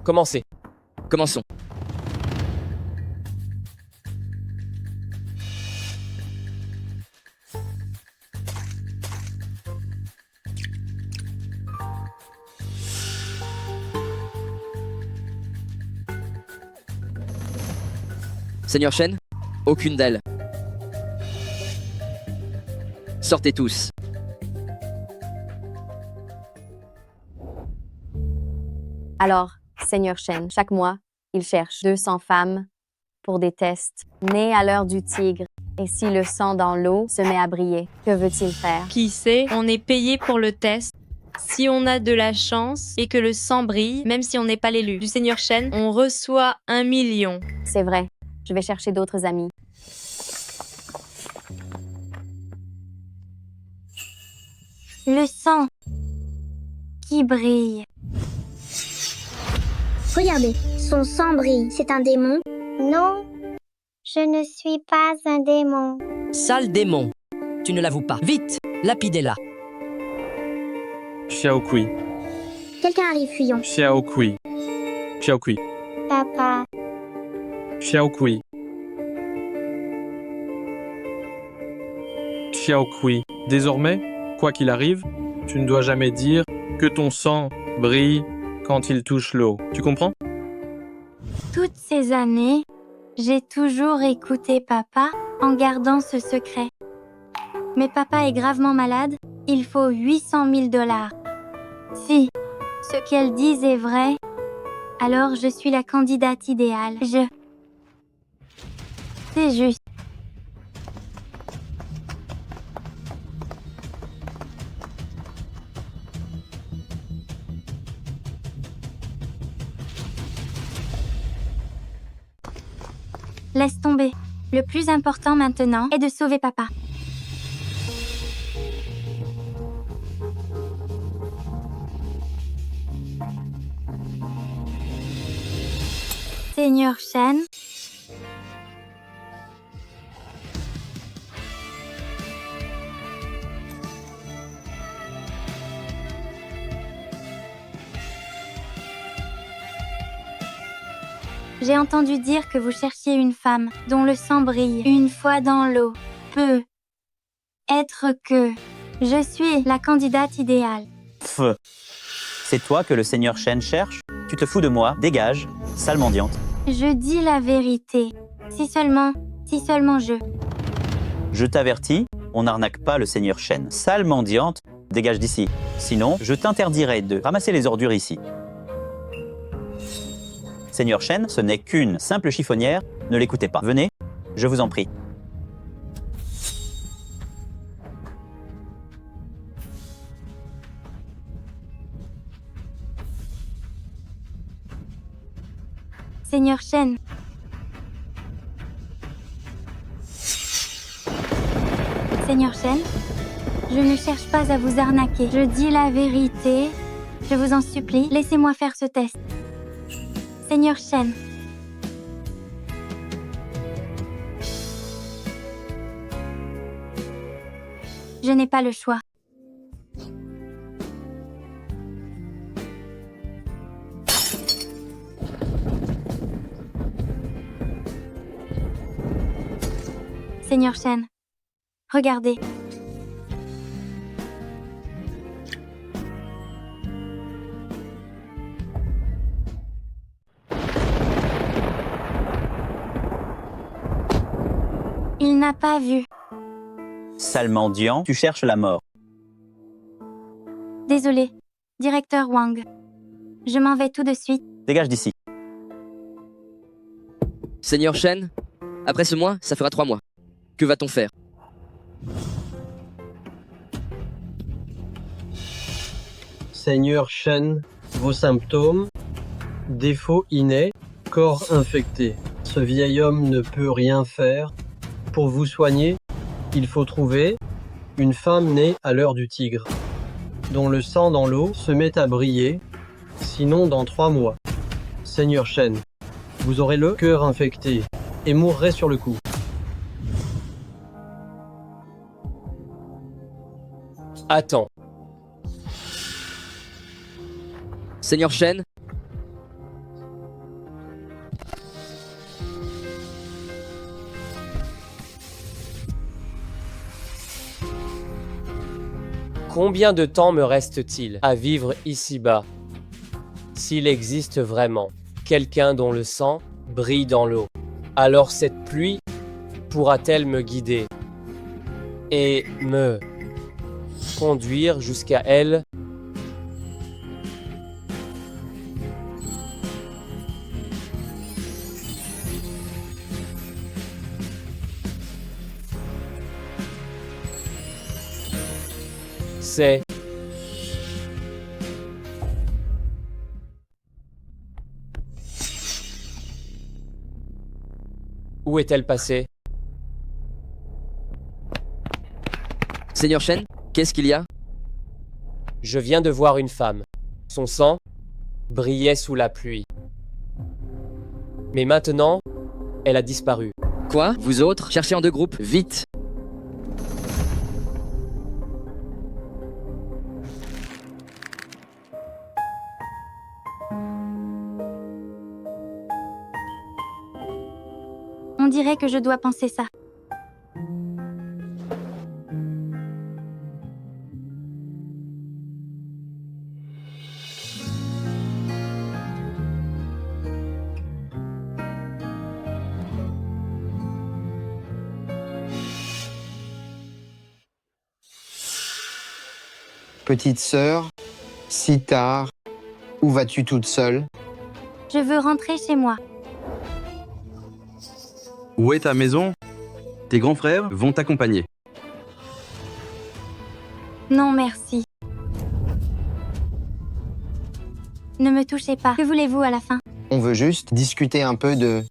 Commencez. Commençons. Seigneur Shen, aucune d'elles. Sortez tous. Alors, Seigneur Shen, chaque mois, il cherche 200 femmes pour des tests nées à l'heure du tigre. Et si le sang dans l'eau se met à briller, que veut-il faire? Qui sait, on est payé pour le test. Si on a de la chance et que le sang brille, même si on n'est pas l'élu du Seigneur Shen, on reçoit 1 million. C'est vrai, je vais chercher d'autres amis. Le sang qui brille. Regardez, son sang brille. C'est un démon? Non, je ne suis pas un démon. Sale démon. Tu ne l'avoues pas. Vite, lapidez-la. Xiaokui. Quelqu'un arrive, fuyons. Xiaokui. Xiaokui. Papa, Xiaokui. Xiaokui. Désormais, quoi qu'il arrive, tu ne dois jamais dire que ton sang brille quand il touche l'eau. Tu comprends? toutes ces années, j'ai toujours écouté papa en gardant ce secret. Mais papa est gravement malade, il faut 800 000 $. Si ce qu'elles disent est vrai, alors je suis la candidate idéale. C'est juste. Laisse tomber. Le plus important maintenant est de sauver papa. Seigneur Shen, j'ai entendu dire que vous cherchiez une femme dont le sang brille une fois dans l'eau. Peut être que je suis la candidate idéale. Pff. C'est toi que le Seigneur Shen cherche? Tu te fous de moi? Dégage, sale mendiante. Je dis la vérité. Si seulement je... Je t'avertis, on n'arnaque pas le Seigneur Shen. Sale mendiante, dégage d'ici. Sinon, je t'interdirai de ramasser les ordures ici. Seigneur Shen, ce n'est qu'une simple chiffonnière, ne l'écoutez pas. Venez, je vous en prie. Seigneur Shen. Seigneur Shen, je ne cherche pas à vous arnaquer. Je dis la vérité. Je vous en supplie, laissez-moi faire ce test. Seigneur Shen. Je n'ai pas le choix. Seigneur Shen, regardez. Il n'a pas vu. Sale mendiant, tu cherches la mort. Désolé, directeur Wang. Je m'en vais tout de suite. Dégage d'ici. Seigneur Shen, après ce mois, ça fera 3 mois. Que va-t-on faire? Seigneur Shen, vos symptômes, défaut inné, corps infecté. Ce vieil homme ne peut rien faire. Pour vous soigner, il faut trouver une femme née à l'heure du tigre, dont le sang dans l'eau se met à briller, sinon dans 3 mois. Seigneur Shen, vous aurez le cœur infecté et mourrez sur le coup. Attends. Seigneur Shen, Combien de temps me reste-t-il à vivre ici-bas? S'il existe vraiment quelqu'un dont le sang brille dans l'eau, alors cette pluie pourra-t-elle me guider et me conduire jusqu'à elle? C'est où est-elle passée? Seigneur Shen, qu'est-ce qu'il y a? Je viens de voir une femme. Son sang brillait sous la pluie. Mais maintenant, elle a disparu. Quoi? Vous autres, cherchez en deux groupes, vite! On dirait que je dois penser ça. Petite sœur, si tard, où vas-tu toute seule? Je veux rentrer chez moi. Où est ta maison? Tes grands frères vont t'accompagner. Non, merci. Ne me touchez pas. Que voulez-vous à la fin? On veut juste discuter un peu de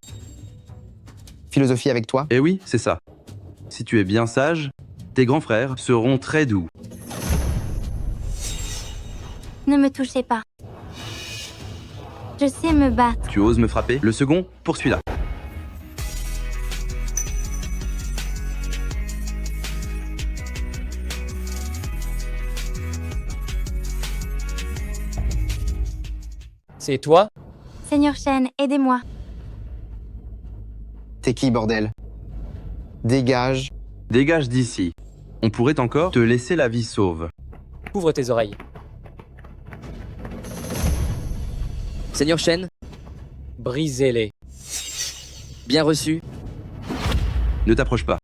philosophie avec toi. Eh oui, c'est ça. Si tu es bien sage, tes grands frères seront très doux. Ne me touchez pas. Je sais me battre. Tu oses me frapper? Le second, poursuis-la. C'est toi? Seigneur Shen, aidez-moi. T'es qui, bordel? Dégage. Dégage d'ici. On pourrait encore te laisser la vie sauve. Ouvre tes oreilles. Seigneur Shen, Brisez-les. bien reçu. Ne t'approche pas.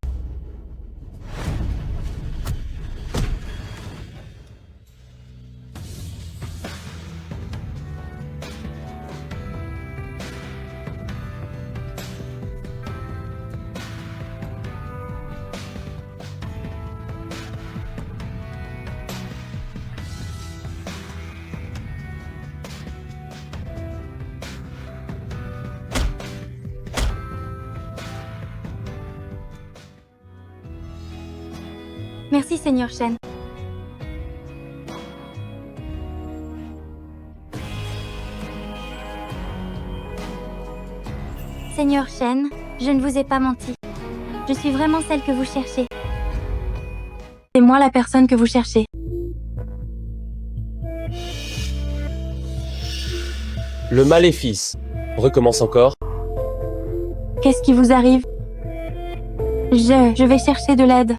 Merci, Seigneur Shen. Seigneur Shen, je ne vous ai pas menti. Je suis vraiment celle que vous cherchez. C'est moi la personne que vous cherchez. Le maléfice. Recommence encore. Qu'est-ce qui vous arrive? Je vais chercher de l'aide.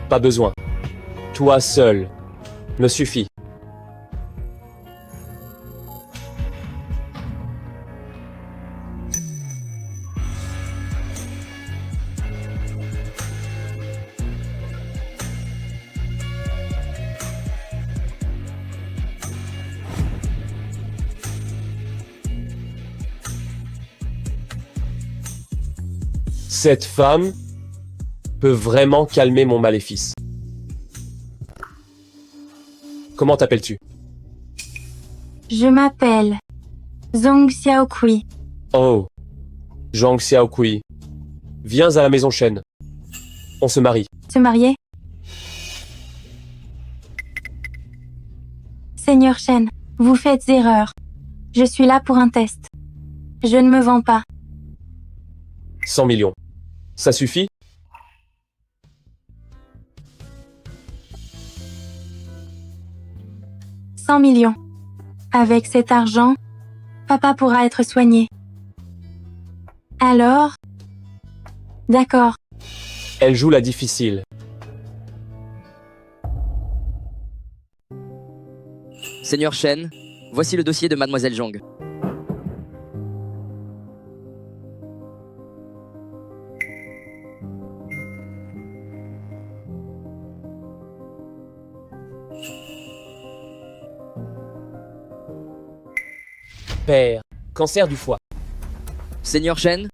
Pas besoin. Toi seul me suffit. Cette femme peut vraiment calmer mon maléfice. Comment t'appelles-tu? Je m'appelle Zhong Xiaokui. Oh, Zhang Xiaokui. Viens à la maison Shen. On se marie. Se marier? Seigneur Shen, vous faites erreur. Je suis là pour un test. Je ne me vends pas. 100 millions. Ça suffit? « 100 millions. Avec cet argent, papa pourra être soigné. Alors? D'accord. Elle joue la difficile. Seigneur Shen, voici le dossier de Mademoiselle Zhang. Père, cancer du foie. Seigneur Shen,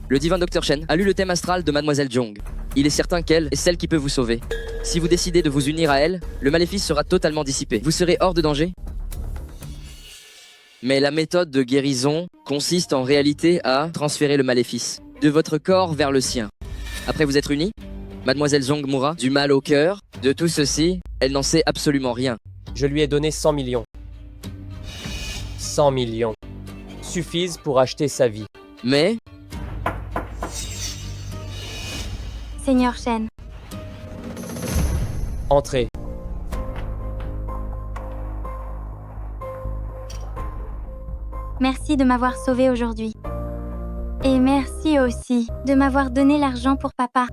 le divin docteur Shen a lu le thème astral de Mademoiselle Zhang. Il est certain qu'elle est celle qui peut vous sauver. Si vous décidez de vous unir à elle, le maléfice sera totalement dissipé. Vous serez hors de danger. Mais la méthode de guérison consiste en réalité à transférer le maléfice de votre corps vers le sien. Après vous être unis, Mademoiselle Zhang mourra du mal au cœur. De tout ceci, elle n'en sait absolument rien. Je lui ai donné 100 millions. 100 millions. Suffisent pour acheter sa vie. Mais Seigneur Shen, Entrez. merci de m'avoir sauvé aujourd'hui. Et merci aussi de m'avoir donné l'argent pour papa.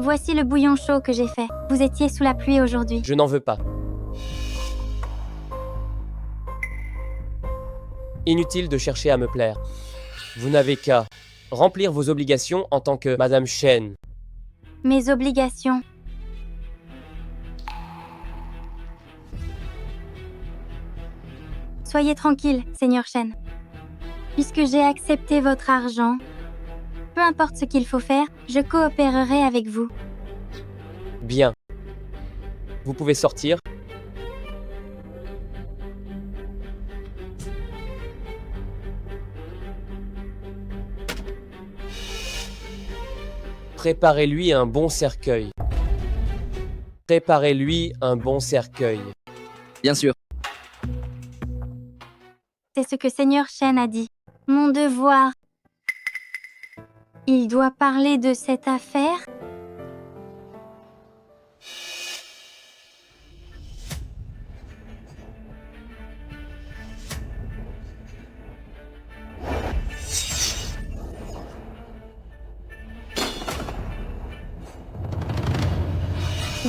Voici le bouillon chaud que j'ai fait. Vous étiez sous la pluie aujourd'hui. Je n'en veux pas. Inutile de chercher à me plaire. Vous n'avez qu'à remplir vos obligations en tant que Madame Shen. Mes obligations. Soyez tranquille, Seigneur Shen. Puisque j'ai accepté votre argent, peu importe ce qu'il faut faire, je coopérerai avec vous. Bien. Vous pouvez sortir. Préparez-lui un bon cercueil. Préparez-lui un bon cercueil. bien sûr, C'est ce que Seigneur Shen a dit. Mon devoir. Il doit parler de cette affaire?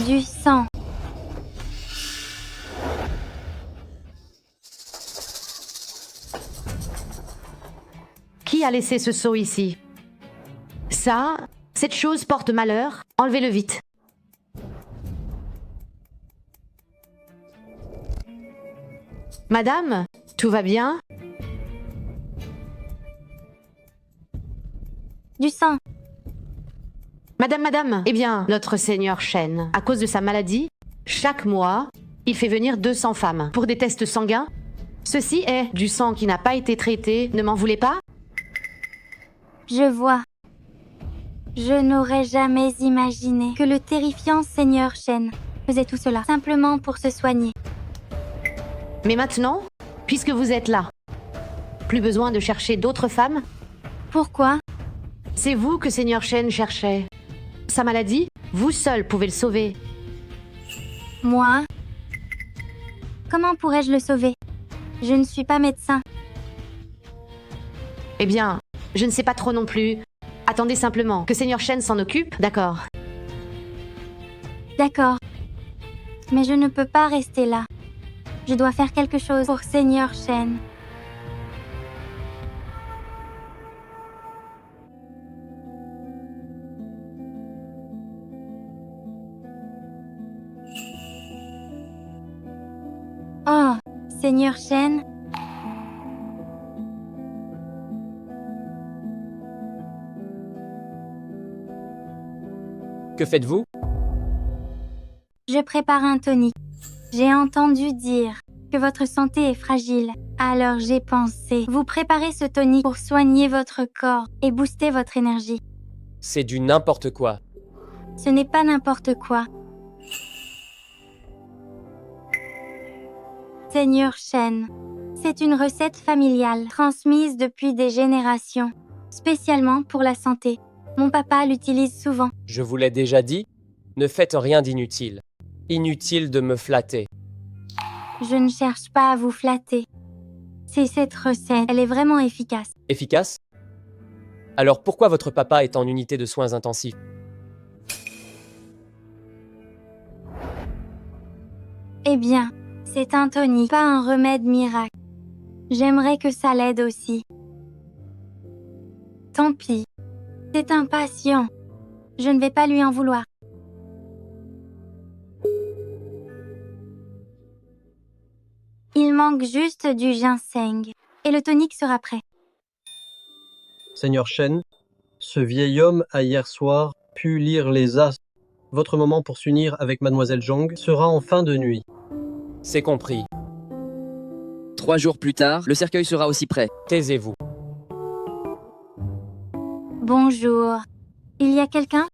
Du sang. Qui a laissé ce seau ici? Ça, cette chose porte malheur. Enlevez-le vite. Madame, tout va bien? Du sang. Madame, eh bien, notre Seigneur Shen, à cause de sa maladie, chaque mois, il fait venir 200 femmes pour des tests sanguins. Ceci est du sang qui n'a pas été traité, ne m'en voulez pas? Je vois. Je n'aurais jamais imaginé que le terrifiant Seigneur Shen faisait tout cela simplement pour se soigner. Mais maintenant, puisque vous êtes là, plus besoin de chercher d'autres femmes? Pourquoi? C'est vous que Seigneur Shen cherchait. Sa maladie, vous seul pouvez le sauver. Moi? Comment pourrais-je le sauver? Je ne suis pas médecin. Eh bien, je ne sais pas trop non plus. Attendez simplement que Seigneur Shen s'en occupe, d'accord? D'accord. Mais je ne peux pas rester là. Je dois faire quelque chose pour Seigneur Shen. Oh, Seigneur Shen. Que faites-vous? Je prépare un tonic. J'ai entendu dire que votre santé est fragile. Alors j'ai pensé vous préparer ce tonic pour soigner votre corps et booster votre énergie. C'est du n'importe quoi. Ce n'est pas n'importe quoi. Seigneur Shen, c'est une recette familiale transmise depuis des générations, spécialement pour la santé. Mon papa l'utilise souvent. Je vous l'ai déjà dit, ne faites rien d'inutile. Inutile de me flatter. Je ne cherche pas à vous flatter. C'est cette recette, elle est vraiment efficace. Efficace? Alors pourquoi votre papa est en unité de soins intensifs? Eh bien, c'est un tonique, pas un remède miracle. J'aimerais que ça l'aide aussi. Tant pis. C'est un patient. Je ne vais pas lui en vouloir. Il manque juste du ginseng. Et le tonique sera prêt. Seigneur Shen, ce vieil homme a hier soir pu lire les astres. Votre moment pour s'unir avec Mademoiselle Zhong sera en fin de nuit. C'est compris. 3 jours plus tard, le cercueil sera aussi prêt. Taisez-vous. Bonjour. Il y a quelqu'un?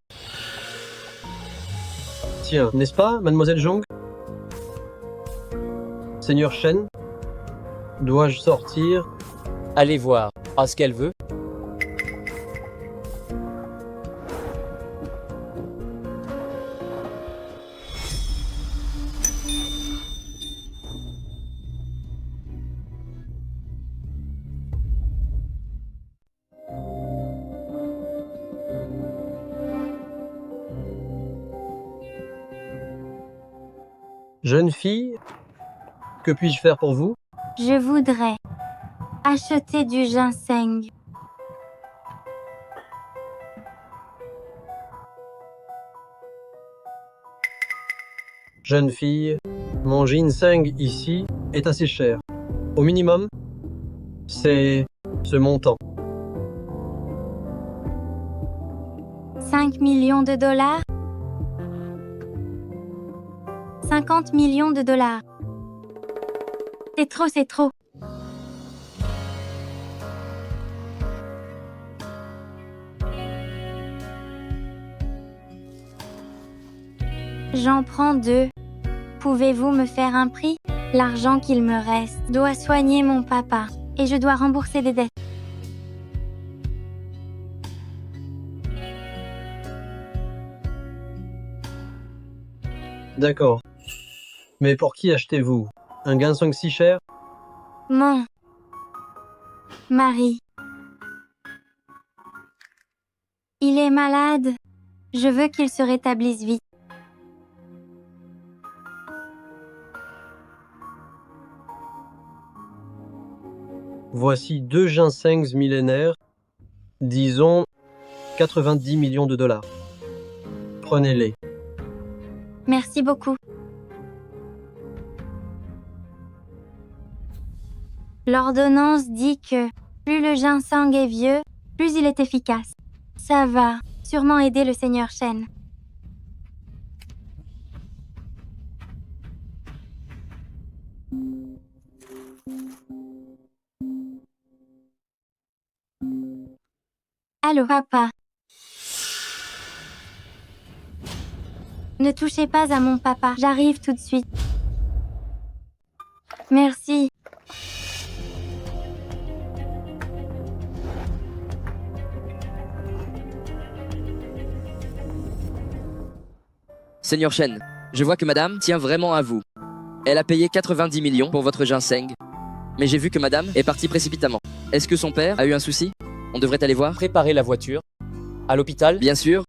Tiens, n'est-ce pas, Mademoiselle Zhong? Seigneur Shen, dois-je sortir? Allez voir. À ce qu'elle veut. Jeune fille, que puis-je faire pour vous? Je voudrais acheter du ginseng. Jeune fille, mon ginseng ici est assez cher. Au minimum, c'est ce montant. 5 millions de dollars? 50 millions de dollars. C'est trop, c'est trop. J'en prends 2. Pouvez-vous me faire un prix? L'argent qu'il me reste doit soigner mon papa et je dois rembourser des dettes. D'accord. Mais pour qui achetez-vous? Un ginseng si cher? Mon mari. Il est malade. Je veux qu'il se rétablisse vite. Voici 2 ginsengs millénaires, disons 90 millions de dollars. Prenez-les. Merci beaucoup. L'ordonnance dit que plus le ginseng est vieux, plus il est efficace. Ça va sûrement aider le Seigneur Shen. Allô, papa. Ne touchez pas à mon papa. J'arrive tout de suite. Merci. Seigneur Shen, je vois que madame tient vraiment à vous. Elle a payé 90 millions pour votre ginseng. Mais j'ai vu que madame est partie précipitamment. Est-ce que son père a eu un souci? On devrait aller voir? Préparez la voiture. À l'hôpital? Bien sûr.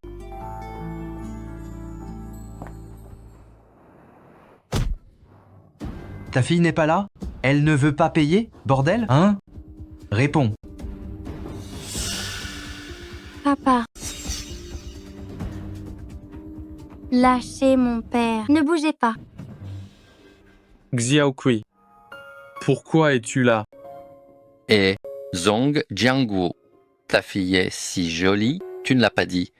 Ta fille n'est pas là? Elle ne veut pas payer? Bordel? Hein? Réponds. Papa. Lâchez mon père. Ne bougez pas. Xiaokui, pourquoi es-tu là? Et Zhong Jiangguo, ta fille est si jolie, tu ne l'as pas dit.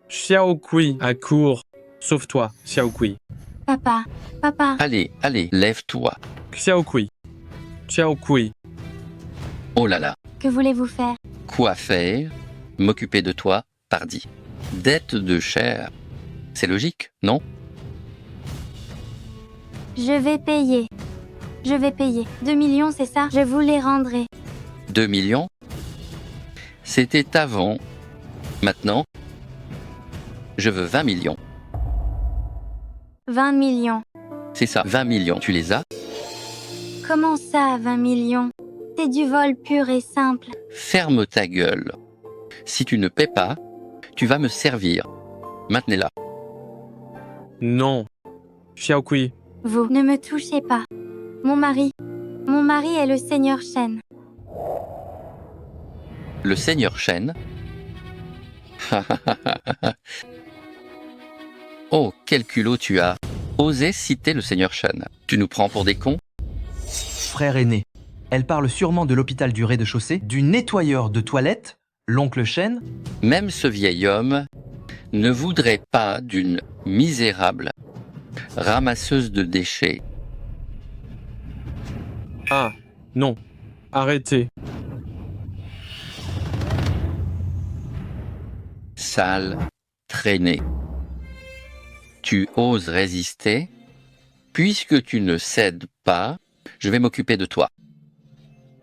Xiaokui accourt. Sauve-toi, Xiaokui. Papa. Papa. Allez, allez, lève-toi. Xiaokui. Xiaokui. Oh là là, Que voulez-vous faire? quoi faire? M'occuper de toi, pardi. Dette de chair. C'est logique, non? Je vais payer. Je vais payer. 2 millions, c'est ça? Je vous les rendrai. 2 millions? C'était avant. Maintenant, je veux 20 millions. 20 millions. C'est ça, 20 millions. Tu les as? Comment ça, 20 millions? C'était du vol pur et simple. Ferme ta gueule. Si tu ne paies pas, tu vas me servir. Maintenez-la. Non. Xiaokui, Vous ne me touchez pas. Mon mari est le Seigneur Shen. Le Seigneur Shen. Oh, quel culot tu as. Osé citer le Seigneur Shen. Tu nous prends pour des cons? Frère aîné. Elle parle sûrement de l'hôpital du rez-de-chaussée, du nettoyeur de toilettes, l'oncle Shen. Même ce vieil homme ne voudrait pas d'une misérable ramasseuse de déchets. Ah, non. Arrêtez. Sale traînée. Tu oses résister? Puisque tu ne cèdes pas, je vais m'occuper de toi.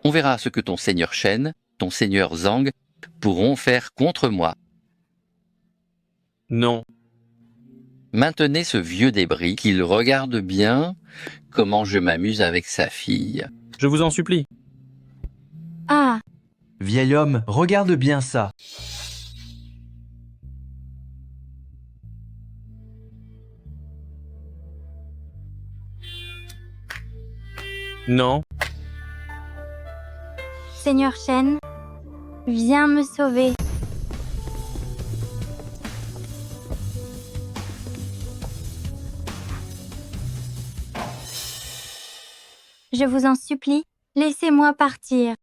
On verra ce que ton seigneur Shen, ton seigneur Zhang pourront faire contre moi. Non. Maintenez ce vieux débris, qu'il regarde bien comment je m'amuse avec sa fille. Je vous en supplie. Ah, Vieil homme, regarde bien ça. Non. Seigneur Shen, viens me sauver. Je vous en supplie, laissez-moi partir.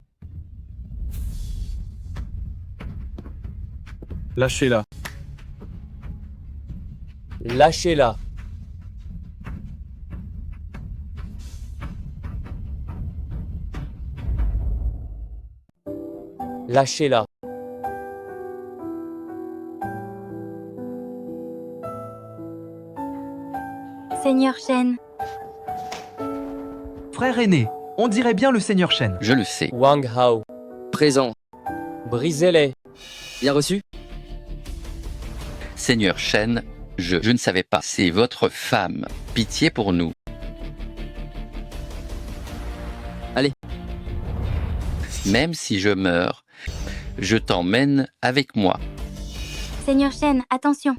Lâchez-la. Lâchez-la. Lâchez-la. Seigneur Shen, Frère aîné, on dirait bien le Seigneur Shen. Je le sais. Wang Hao. Présent. Brisez-les. Bien reçu? Seigneur Shen, je ne savais pas. C'est votre femme. Pitié pour nous. Allez. Même si je meurs, je t'emmène avec moi. Seigneur Shen, attention.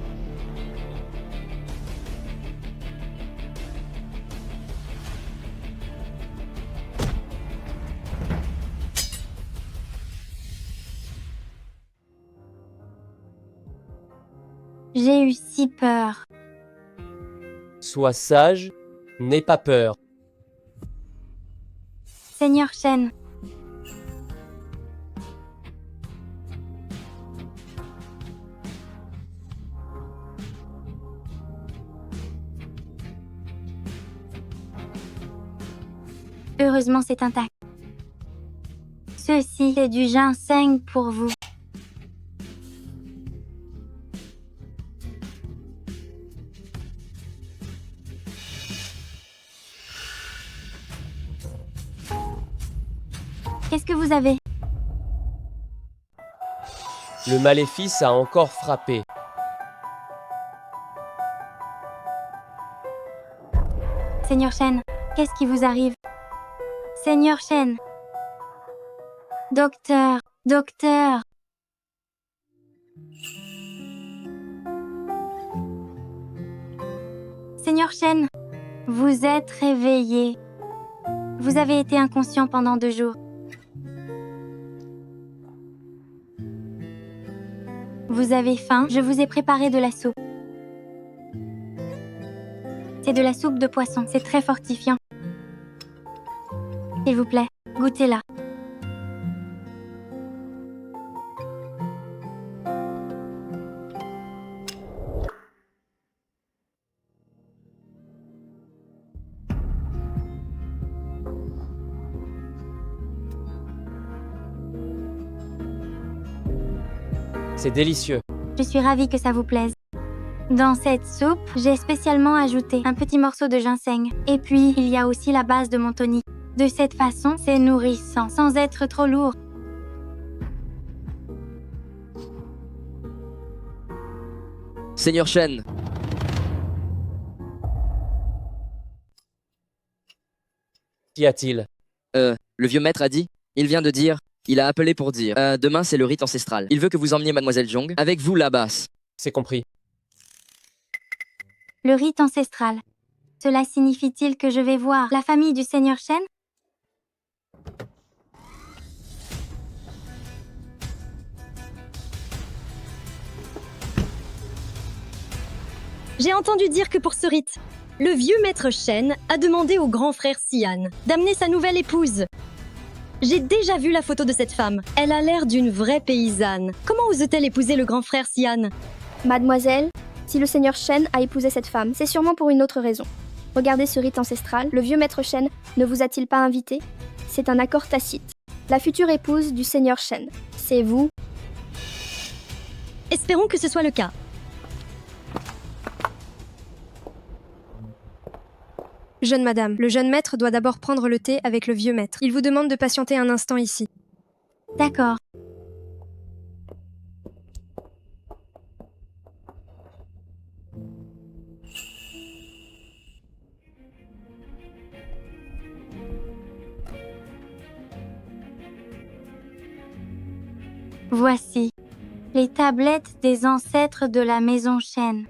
J'ai eu si peur. Sois sage, n'aie pas peur. Seigneur Shen, heureusement c'est intact. Ceci est du ginseng pour vous. Qu'est-ce que vous avez? Le maléfice a encore frappé. Seigneur Shen, qu'est-ce qui vous arrive? Seigneur Shen. Docteur, docteur. Seigneur Shen, vous êtes réveillé. Vous avez été inconscient pendant 2 jours. Vous avez faim? Je vous ai préparé de la soupe. C'est de la soupe de poisson, c'est très fortifiant. S'il vous plaît, goûtez-la. C'est délicieux. Je suis ravie que ça vous plaise. Dans cette soupe, j'ai spécialement ajouté un petit morceau de ginseng. Et puis, il y a aussi la base de mon tonic. De cette façon, c'est nourrissant, sans être trop lourd. Seigneur Shen, Qu'y a-t-il? le vieux maître a dit Il vient de dire, il a appelé pour dire, demain c'est le rite ancestral. Il veut que vous emmeniez Mademoiselle Jong avec vous là-bas. C'est compris. Le rite ancestral. Cela signifie-t-il que je vais voir la famille du Seigneur Shen? J'ai entendu dire que pour ce rite, le vieux maître Shen a demandé au grand frère Sian d'amener sa nouvelle épouse. J'ai déjà vu la photo de cette femme. Elle a l'air d'une vraie paysanne. Comment ose-t-elle épouser le grand frère Sian? Mademoiselle, si le Seigneur Shen a épousé cette femme, c'est sûrement pour une autre raison. Regardez ce rite ancestral. Le vieux maître Shen ne vous a-t-il pas invité? C'est un accord tacite. La future épouse du Seigneur Shen, c'est vous. Espérons que ce soit le cas. Jeune madame, le jeune maître doit d'abord prendre le thé avec le vieux maître. Il vous demande de patienter un instant ici. D'accord. Voici les tablettes des ancêtres de la maison Shen.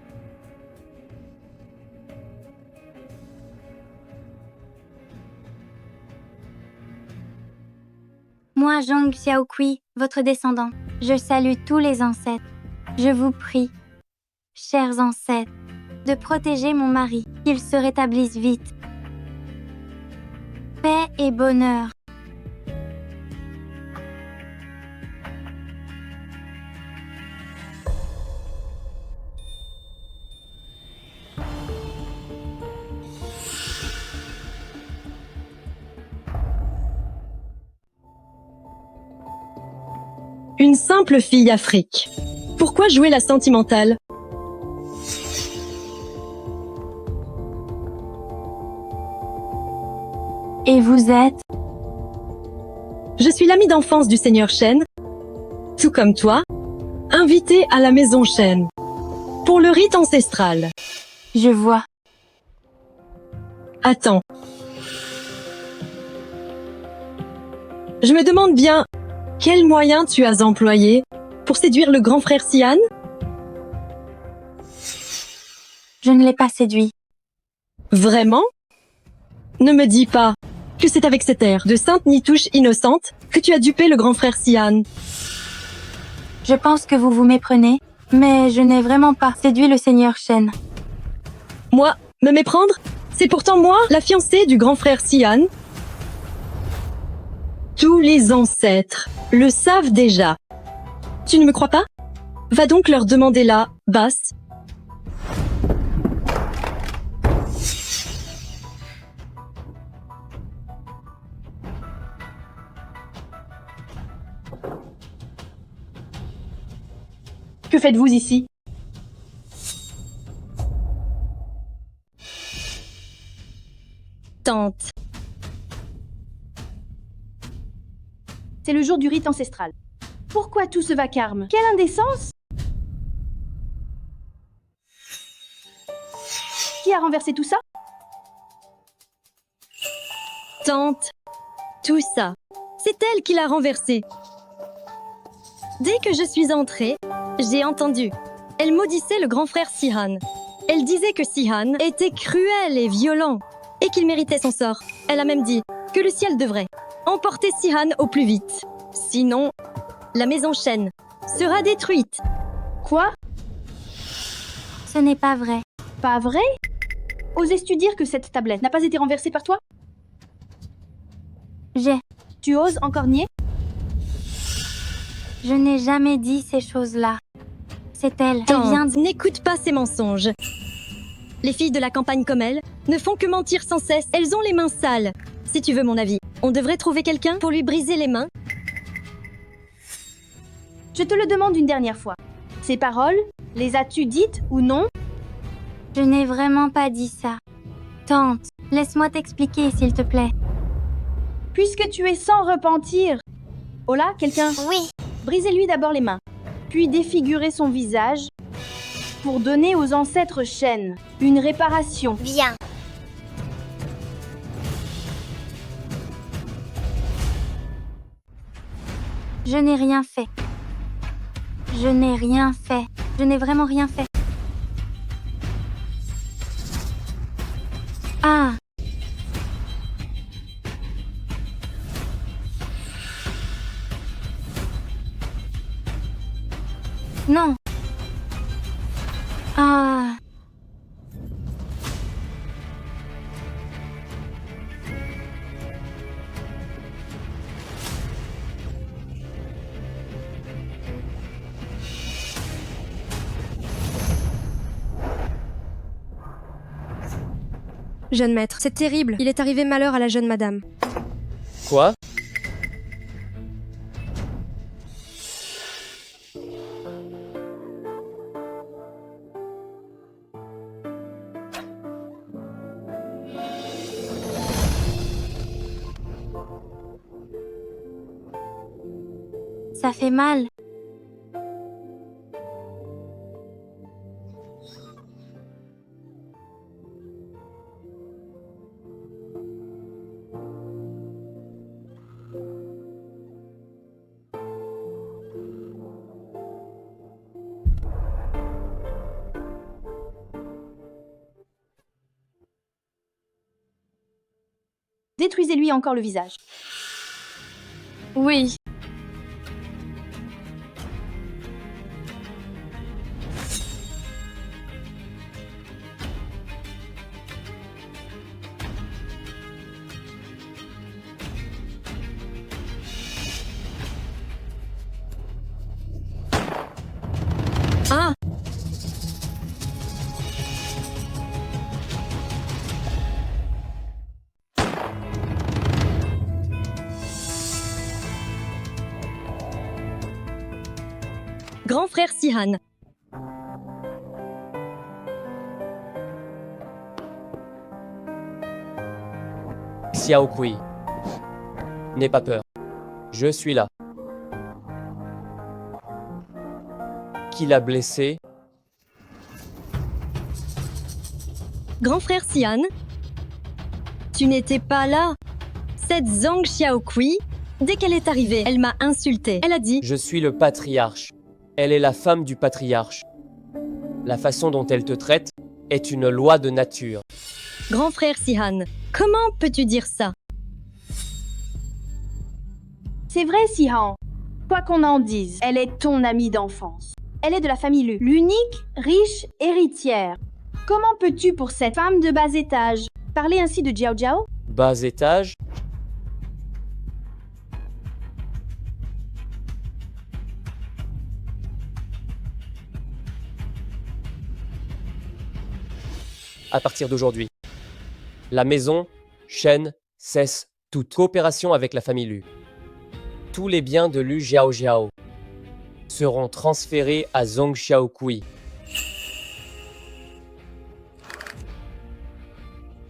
Moi, Zhong Xiaokui, votre descendant, je salue tous les ancêtres. Je vous prie, chers ancêtres, de protéger mon mari, qu'il se rétablisse vite. Paix et bonheur. Une simple fille Afrique. Pourquoi jouer la sentimentale? Et vous êtes? Je suis l'amie d'enfance du Seigneur Shen, tout comme toi, invitée à la maison Shen, pour le rite ancestral. Je vois. Attends. Je me demande bien, quels moyens tu as employés pour séduire le grand frère Sian? Je ne l'ai pas séduit. Vraiment? Ne me dis pas que c'est avec cet air de sainte nitouche innocente que tu as dupé le grand frère Sian. Je pense que vous vous méprenez, mais je n'ai vraiment pas séduit le Seigneur Shen. Moi, me méprendre? C'est pourtant moi, la fiancée du grand frère Sian. Tous les ancêtres le savent déjà. Tu ne me crois pas? Va donc leur demander là, basse. Que faites-vous ici? Tante. C'est le jour du rite ancestral. Pourquoi tout ce vacarme? Quelle indécence! Qui a renversé tout ça? Tante, tout ça, c'est elle qui l'a renversé. Dès que je suis entrée, j'ai entendu. Elle maudissait le grand frère Sihan. Elle disait que Sihan était cruel et violent, et qu'il méritait son sort. Elle a même dit que le ciel devrait emporter Sihan au plus vite. Sinon, la maison Shen sera détruite. Quoi? Ce n'est pas vrai. Pas vrai? Oses-tu dire que cette tablette n'a pas été renversée par toi? Tu oses encore nier? Je n'ai jamais dit ces choses-là. C'est elle. Elle vient de... N'écoute pas ces mensonges. Les filles de la campagne comme elle ne font que mentir sans cesse. Elles ont les mains sales. Si tu veux mon avis, on devrait trouver quelqu'un pour lui briser les mains. Je te le demande une dernière fois. Ces paroles, les as-tu dites ou non? Je n'ai vraiment pas dit ça. Tante, laisse-moi t'expliquer, s'il te plaît. Puisque tu es sans repentir. Oh là, quelqu'un? Oui. Brisez-lui d'abord les mains, puis défigurez son visage pour donner aux ancêtres Shen une réparation. Bien. Je n'ai rien fait. Je n'ai rien fait. Je n'ai vraiment rien fait. Ah. Non. Ah. Jeune maître, c'est terrible. Il est arrivé malheur à la jeune madame. Quoi? Ça fait mal. Détruisez-lui encore le visage. Oui. Ah! Grand frère Sihan. Xiao Kui. N'aie pas peur. Je suis là. Qui l'a blessé? Grand frère Sihan. Tu n'étais pas là. Cette Zhang Xiaokui, dès qu'elle est arrivée, elle m'a insultée. Elle a dit... Je suis le patriarche. Elle est la femme du patriarche. La façon dont elle te traite est une loi de nature. Grand frère Sihan, comment peux-tu dire ça? C'est vrai, Sihan. Quoi qu'on en dise, elle est ton amie d'enfance. Elle est de la famille Lu, l'unique riche héritière. Comment peux-tu, pour cette femme de bas étage, parler ainsi de Jiao Jiao? Bas étage? À partir d'aujourd'hui, la maison Shen cesse toute coopération avec la famille Lu. Tous les biens de Lu Jiao Jiao seront transférés à Zhang Xiaokui.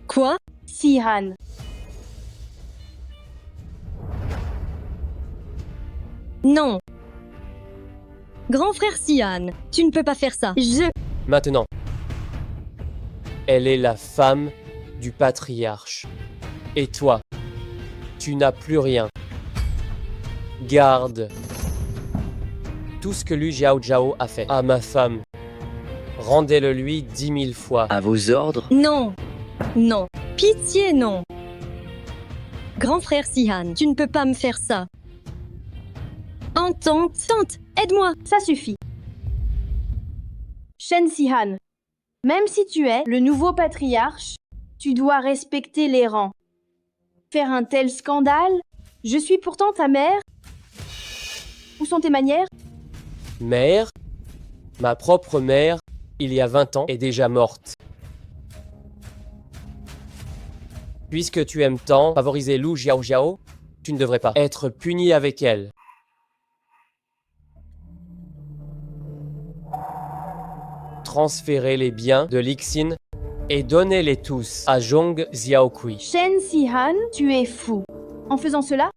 Quoi? Sihan. Non. Grand frère Sihan, tu ne peux pas faire ça. Maintenant, elle est la femme du patriarche. Et toi, tu n'as plus rien. Garde tout ce que Lu Jiao Jiao a fait à ma femme. Rendez-le lui 10 000 fois. À vos ordres? Non. Non. Pitié, non. Grand frère Sihan, tu ne peux pas me faire ça. Tante, aide-moi. Ça suffit. Shen Sihan, même si tu es le nouveau patriarche, tu dois respecter les rangs. Faire un tel scandale? Je suis pourtant ta mère. Où sont tes manières? Mère? Ma propre mère, il y a 20 ans, est déjà morte. Puisque tu aimes tant favoriser Lu Jiao Jiao, tu ne devrais pas être puni avec elle. Transférez les biens de Lixin et donnez-les tous à Zhang Xiaokui. Shen Sihan, tu es fou. En faisant cela,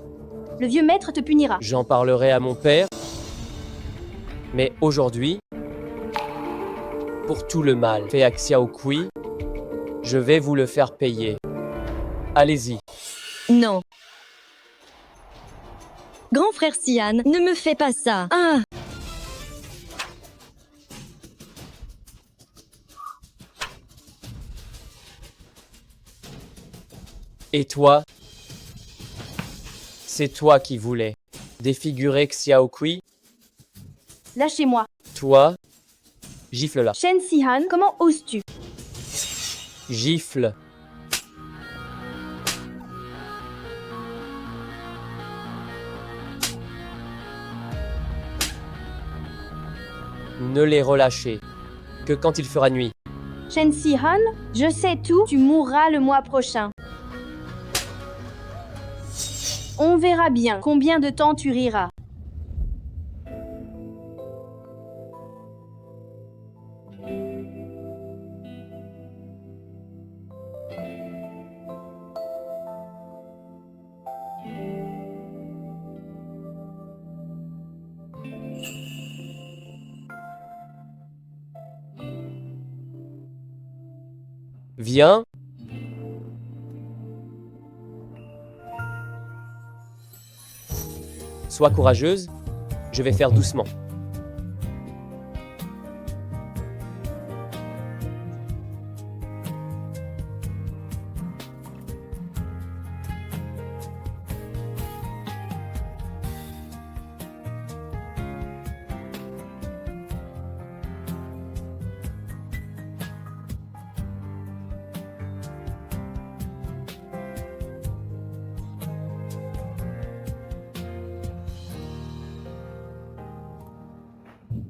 le vieux maître te punira. J'en parlerai à mon père, mais aujourd'hui, pour tout le mal fait à Xiaokui, je vais vous le faire payer. Allez-y. Non. Grand frère Sihan, ne me fais pas ça. Ah! Et toi? C'est toi qui voulais défigurer Xiaokui? Lâchez-moi. Toi? Gifle-la. Shen Sihan, comment oses-tu? Gifle. Ne les relâchez que quand il fera nuit. Shen Sihan, je sais tout, tu mourras le mois prochain. On verra bien combien de temps tu riras. Viens. Sois courageuse, je vais faire doucement.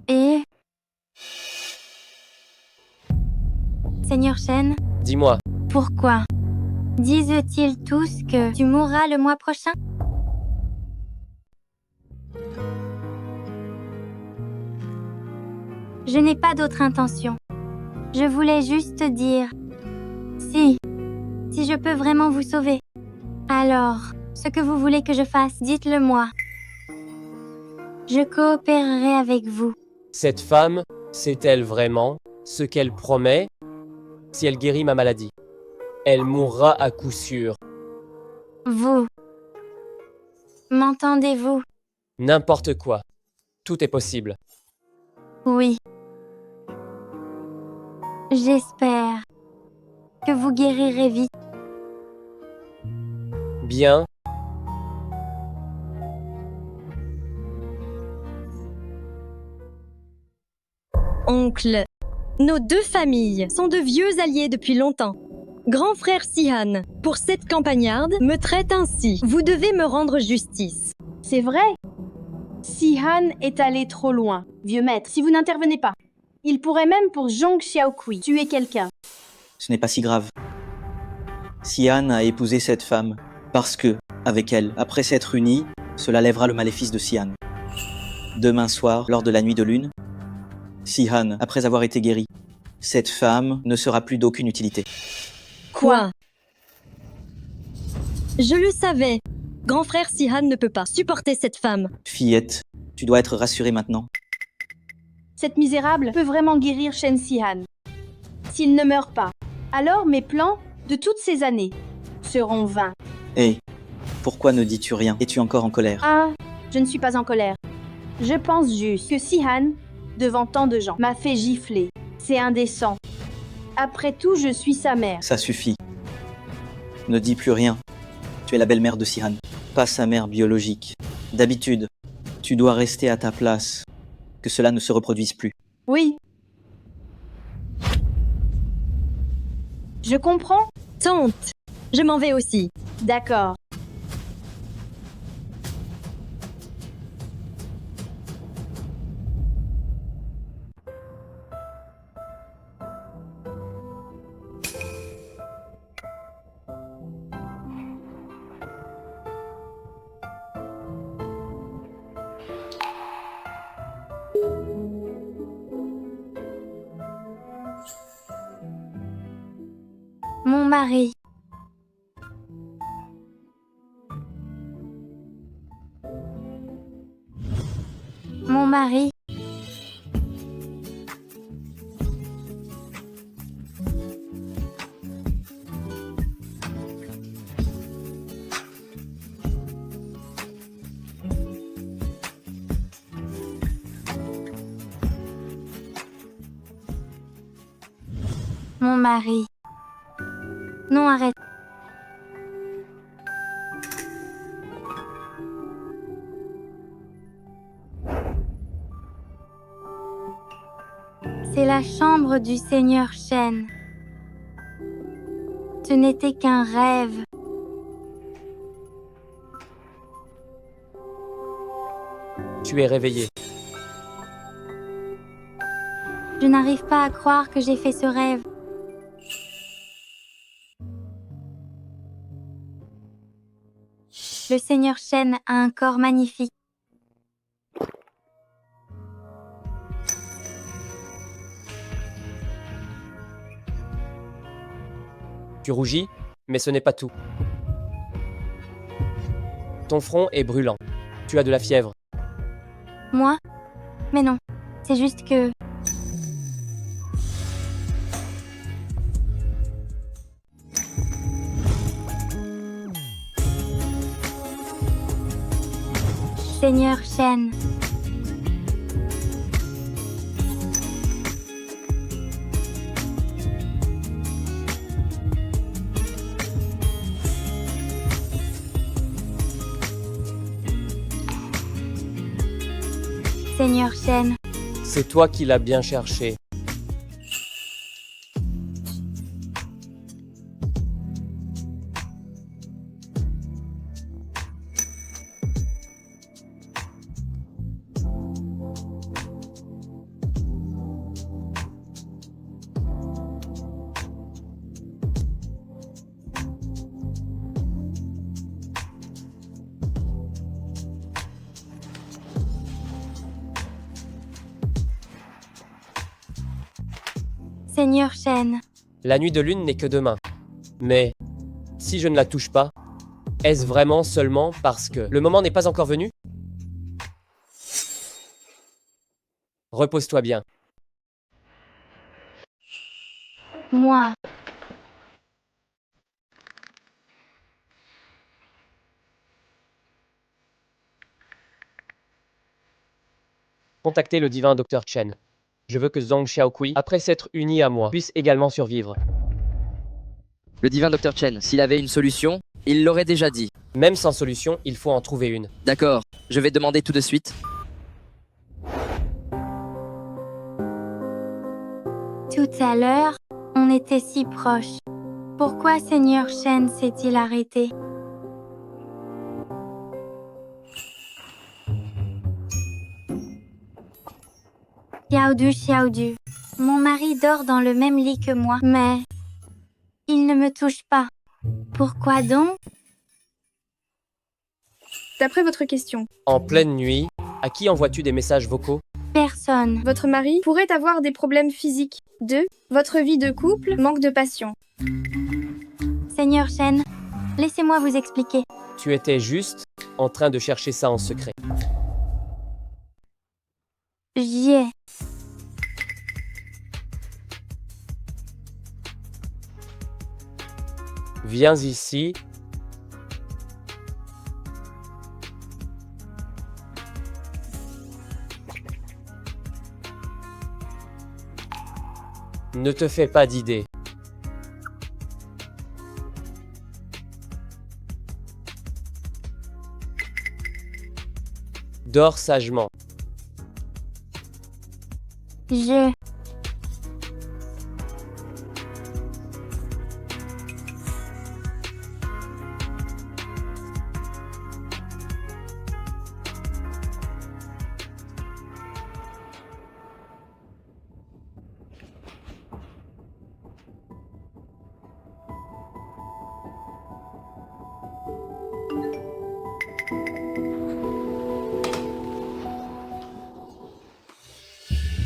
Et... Seigneur Shen, Dis-moi, pourquoi disent-ils tous que tu mourras le mois prochain? Je n'ai pas d'autre intention. Je voulais juste dire... Si je peux vraiment vous sauver. Alors, ce que vous voulez que je fasse, dites-le moi. Je coopérerai avec vous. cette femme sait-elle vraiment ce qu'elle promet si elle guérit ma maladie? Elle mourra à coup sûr. Vous. M'entendez-vous? N'importe quoi. Tout est possible. Oui. J'espère que vous guérirez vite. Bien. Oncle, nos deux familles sont de vieux alliés depuis longtemps. Grand frère Sihan, pour cette campagnarde, me traite ainsi. Vous devez me rendre justice. C'est vrai. Sihan est allé trop loin. Vieux maître, si vous n'intervenez pas, il pourrait même pour Zhong Xiaokui tuer quelqu'un. Ce n'est pas si grave. Sihan a épousé cette femme parce que, avec elle, après s'être unis, cela lèvera le maléfice de Sihan. Demain soir, lors de la nuit de lune, Sihan, après avoir été guéri, cette femme ne sera plus d'aucune utilité. Quoi? Je le savais. Grand frère Sihan ne peut pas supporter cette femme. Fillette, tu dois être rassurée maintenant. Cette misérable peut vraiment guérir Shen Sihan. S'il ne meurt pas, alors mes plans de toutes ces années seront vains. Hé, pourquoi ne dis-tu rien? Es-tu encore en colère? Ah, je ne suis pas en colère. Je pense juste que Sihan, devant tant de gens, m'a fait gifler. C'est indécent. Après tout, je suis sa mère. Ça suffit. Ne dis plus rien. Tu es la belle-mère de Sihan, pas sa mère biologique. D'habitude, tu dois rester à ta place. Que cela ne se reproduise plus. Oui. Je comprends. Tante, je m'en vais aussi. D'accord. Mon mari. Mon mari. Mon mari. Non, arrête. C'est la chambre du Seigneur Shen. Ce n'était qu'un rêve. Tu es réveillé. Je n'arrive pas à croire que j'ai fait ce rêve. Le Seigneur Shen a un corps magnifique. Tu rougis, mais ce n'est pas tout. Ton front est brûlant. Tu as de la fièvre. Moi? Mais non, c'est juste que... Seigneur Shen. Seigneur Shen. C'est toi qui l'as bien cherché. Seigneur Shen. La nuit de lune n'est que demain. Mais si je ne la touche pas, est-ce vraiment seulement parce que le moment n'est pas encore venu? Repose-toi bien. Moi. Contactez le divin Dr Chen. Je veux que Zhang Xiaokui, après s'être uni à moi, puisse également survivre. Le divin Dr Chen, s'il avait une solution, il l'aurait déjà dit. Même sans solution, il faut en trouver une. D'accord, je vais demander tout de suite. Tout à l'heure, on était si proches. Pourquoi Seigneur Shen s'est-il arrêté? Xiaodu, mon mari dort dans le même lit que moi, mais il ne me touche pas. Pourquoi donc? D'après votre question, En pleine nuit, à qui envoies-tu des messages vocaux? Personne. votre mari pourrait avoir des problèmes physiques. 2. Votre vie de couple manque de passion. Seigneur Shen, laissez-moi vous expliquer. Tu étais juste en train de chercher ça en secret. J'y ai. Viens ici. Ne te fais pas d'idées. Dors sagement. Je...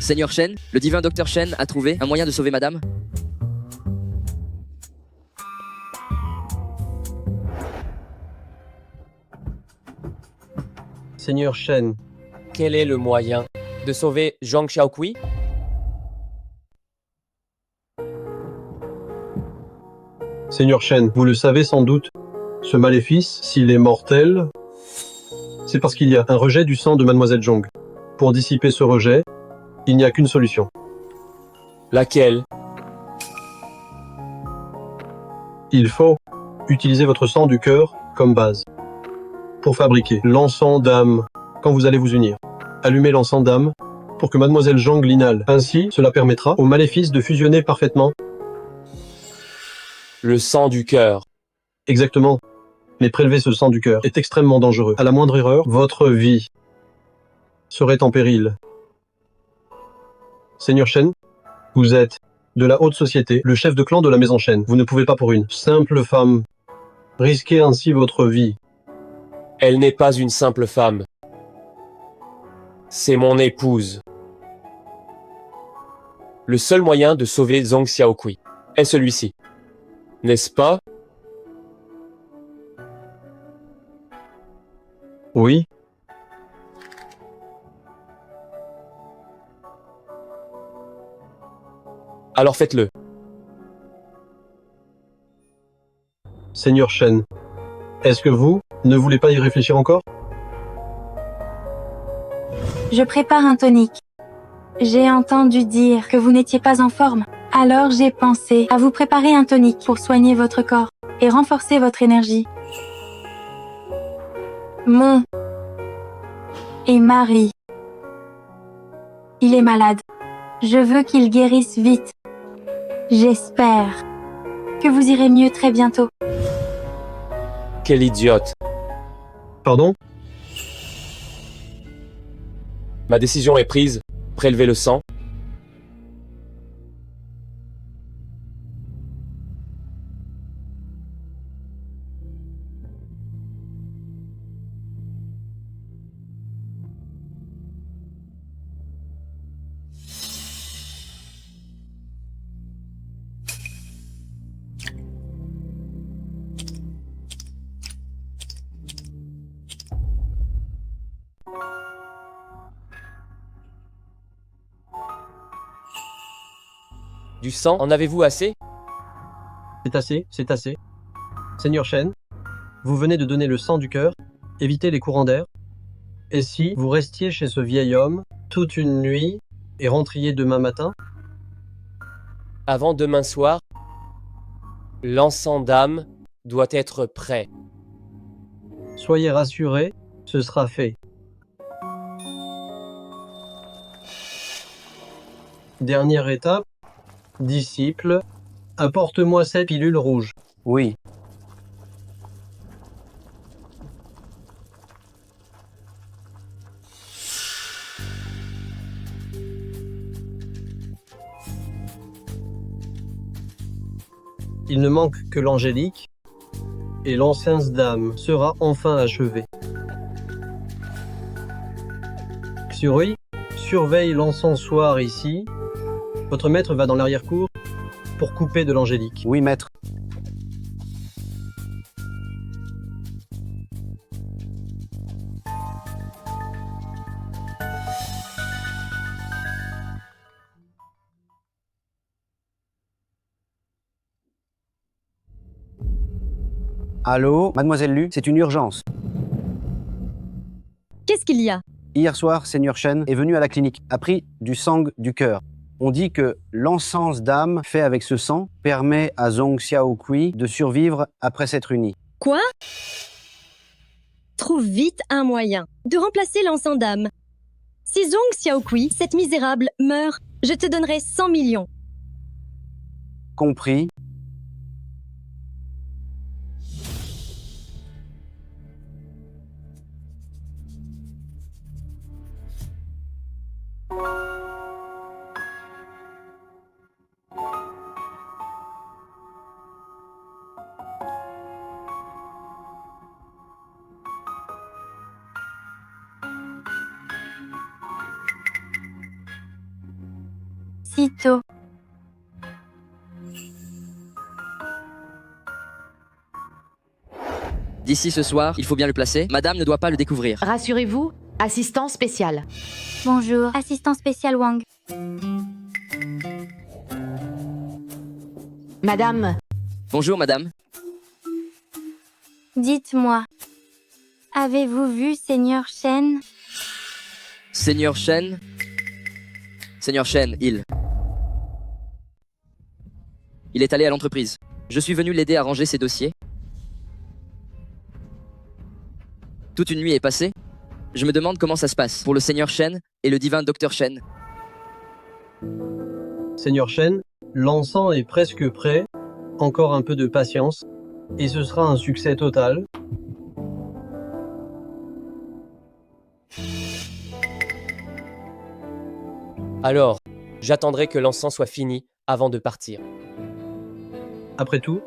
Seigneur Shen, le divin Dr Shen a trouvé un moyen de sauver madame? Seigneur Shen, Quel est le moyen de sauver Zhang Xiaokui? Seigneur Shen, vous le savez sans doute, ce maléfice, s'il est mortel, c'est parce qu'il y a un rejet du sang de Mademoiselle Zhang. Pour dissiper ce rejet, il n'y a qu'une solution. Laquelle? Il faut utiliser votre sang du cœur comme base pour fabriquer l'encens d'âme quand vous allez vous unir. Allumez l'encens d'âme pour que Mademoiselle Zhang l'inhale. Ainsi, cela permettra au maléfice de fusionner parfaitement. Le sang du cœur. Exactement. Mais prélever ce sang du cœur est extrêmement dangereux. À la moindre erreur, votre vie serait en péril. Seigneur Shen, vous êtes de la haute société, le chef de clan de la maison Shen. Vous ne pouvez pas pour une simple femme risquer ainsi votre vie. Elle n'est pas une simple femme. C'est mon épouse. Le seul moyen de sauver Zhong Xiaokui est celui-ci. N'est-ce pas? Oui. Alors faites-le. Seigneur Shen, est-ce que vous ne voulez pas y réfléchir encore? Je prépare un tonique. J'ai entendu dire que vous n'étiez pas en forme. Alors j'ai pensé à vous préparer un tonique pour soigner votre corps et renforcer votre énergie. Mon et Marie. Il est malade. Je veux qu'il guérisse vite. J'espère que vous irez mieux très bientôt. Quel idiote. Pardon? Ma décision est prise. Prélevez le sang. Du sang, en avez-vous assez? C'est assez, c'est assez. Seigneur Shen, vous venez de donner le sang du cœur, évitez les courants d'air. Et si vous restiez chez ce vieil homme toute une nuit et rentriez demain matin? Avant demain soir, l'encens d'âme doit être prêt. Soyez rassurés, ce sera fait. Dernière étape. Disciple, apporte-moi cette pilule rouge. Oui. Il ne manque que l'angélique, et l'encens d'âme sera enfin achevé. Xuri, surveille l'encensoir ici. Votre maître va dans l'arrière-cour pour couper de l'angélique. Oui, maître. Allô, mademoiselle Lu, c'est une urgence. Qu'est-ce qu'il y a? Hier soir, Seigneur Shen est venu à la clinique, a pris du sang du cœur. On dit que l'encens d'âme fait avec ce sang permet à Zhong Xiaokui de survivre après s'être uni. Quoi? Trouve vite un moyen de remplacer l'encens d'âme. Si Zhong Xiaokui, cette misérable, meurt, je te donnerai 100 millions. Compris. Sitôt. D'ici ce soir, il faut bien le placer. Madame ne doit pas le découvrir. Rassurez-vous, assistant spécial. Bonjour, assistant spécial Wang. Madame. Bonjour, madame. Dites-moi, avez-vous vu Seigneur Shen? Seigneur Shen. Seigneur Shen, il est allé à l'entreprise. Je suis venu l'aider à ranger ses dossiers. Toute une nuit est passée. Je me demande comment ça se passe pour le Seigneur Shen et le divin Docteur Shen. Seigneur Shen, l'encens est presque prêt. Encore un peu de patience. Et ce sera un succès total. Alors, j'attendrai que l'encens soit fini avant de partir. Après tout,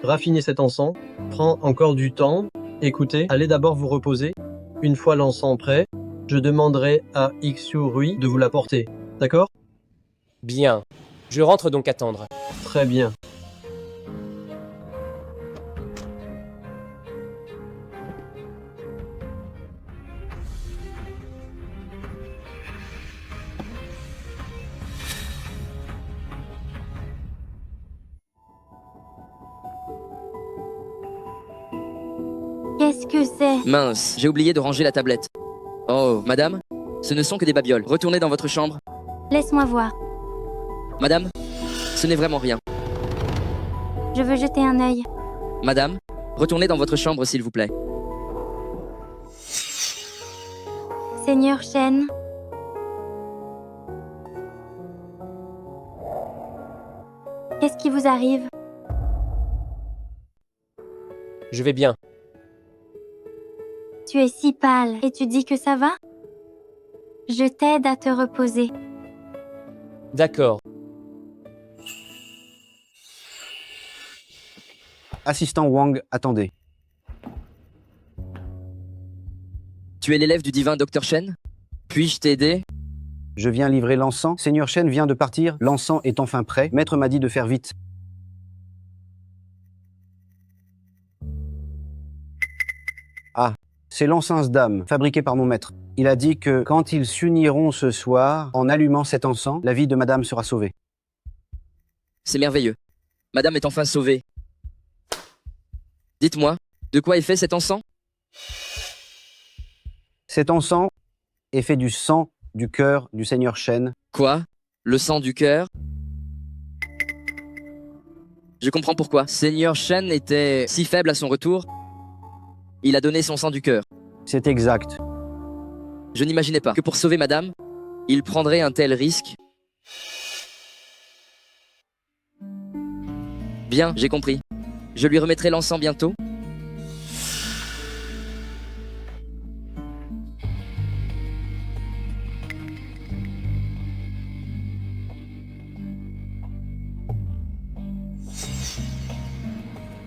raffiner cet encens prend encore du temps. Écoutez, allez d'abord vous reposer. Une fois l'encens prêt, je demanderai à Ixu Rui de vous l'apporter. D'accord? Bien. Je rentre donc attendre. Très bien. Qu'est-ce que c'est? Mince, j'ai oublié de ranger la tablette. Oh, madame, ce ne sont que des babioles. Retournez dans votre chambre. Laisse-moi voir. Madame, ce n'est vraiment rien. Je veux jeter un œil. Madame, retournez dans votre chambre s'il vous plaît. Seigneur Shen. Qu'est-ce qui vous arrive? Je vais bien. Tu es si pâle et tu dis que ça va? Je t'aide à te reposer. D'accord. Assistant Wang, attendez. Tu es l'élève du divin Docteur Shen? Puis-je t'aider? Je viens livrer l'encens. Seigneur Shen vient de partir. L'encens est enfin prêt. Maître m'a dit de faire vite. Ah, c'est l'encens d'âme, fabriqué par mon maître. Il a dit que quand ils s'uniront ce soir, en allumant cet encens, la vie de madame sera sauvée. C'est merveilleux. Madame est enfin sauvée. Dites-moi, de quoi est fait cet encens? Cet encens est fait du sang du cœur du Seigneur Shen. Quoi? Le sang du cœur? Je comprends pourquoi. Seigneur Shen était si faible à son retour. Il a donné son sang du cœur. C'est exact. Je n'imaginais pas que pour sauver madame, il prendrait un tel risque. Bien, j'ai compris. Je lui remettrai l'encens bientôt.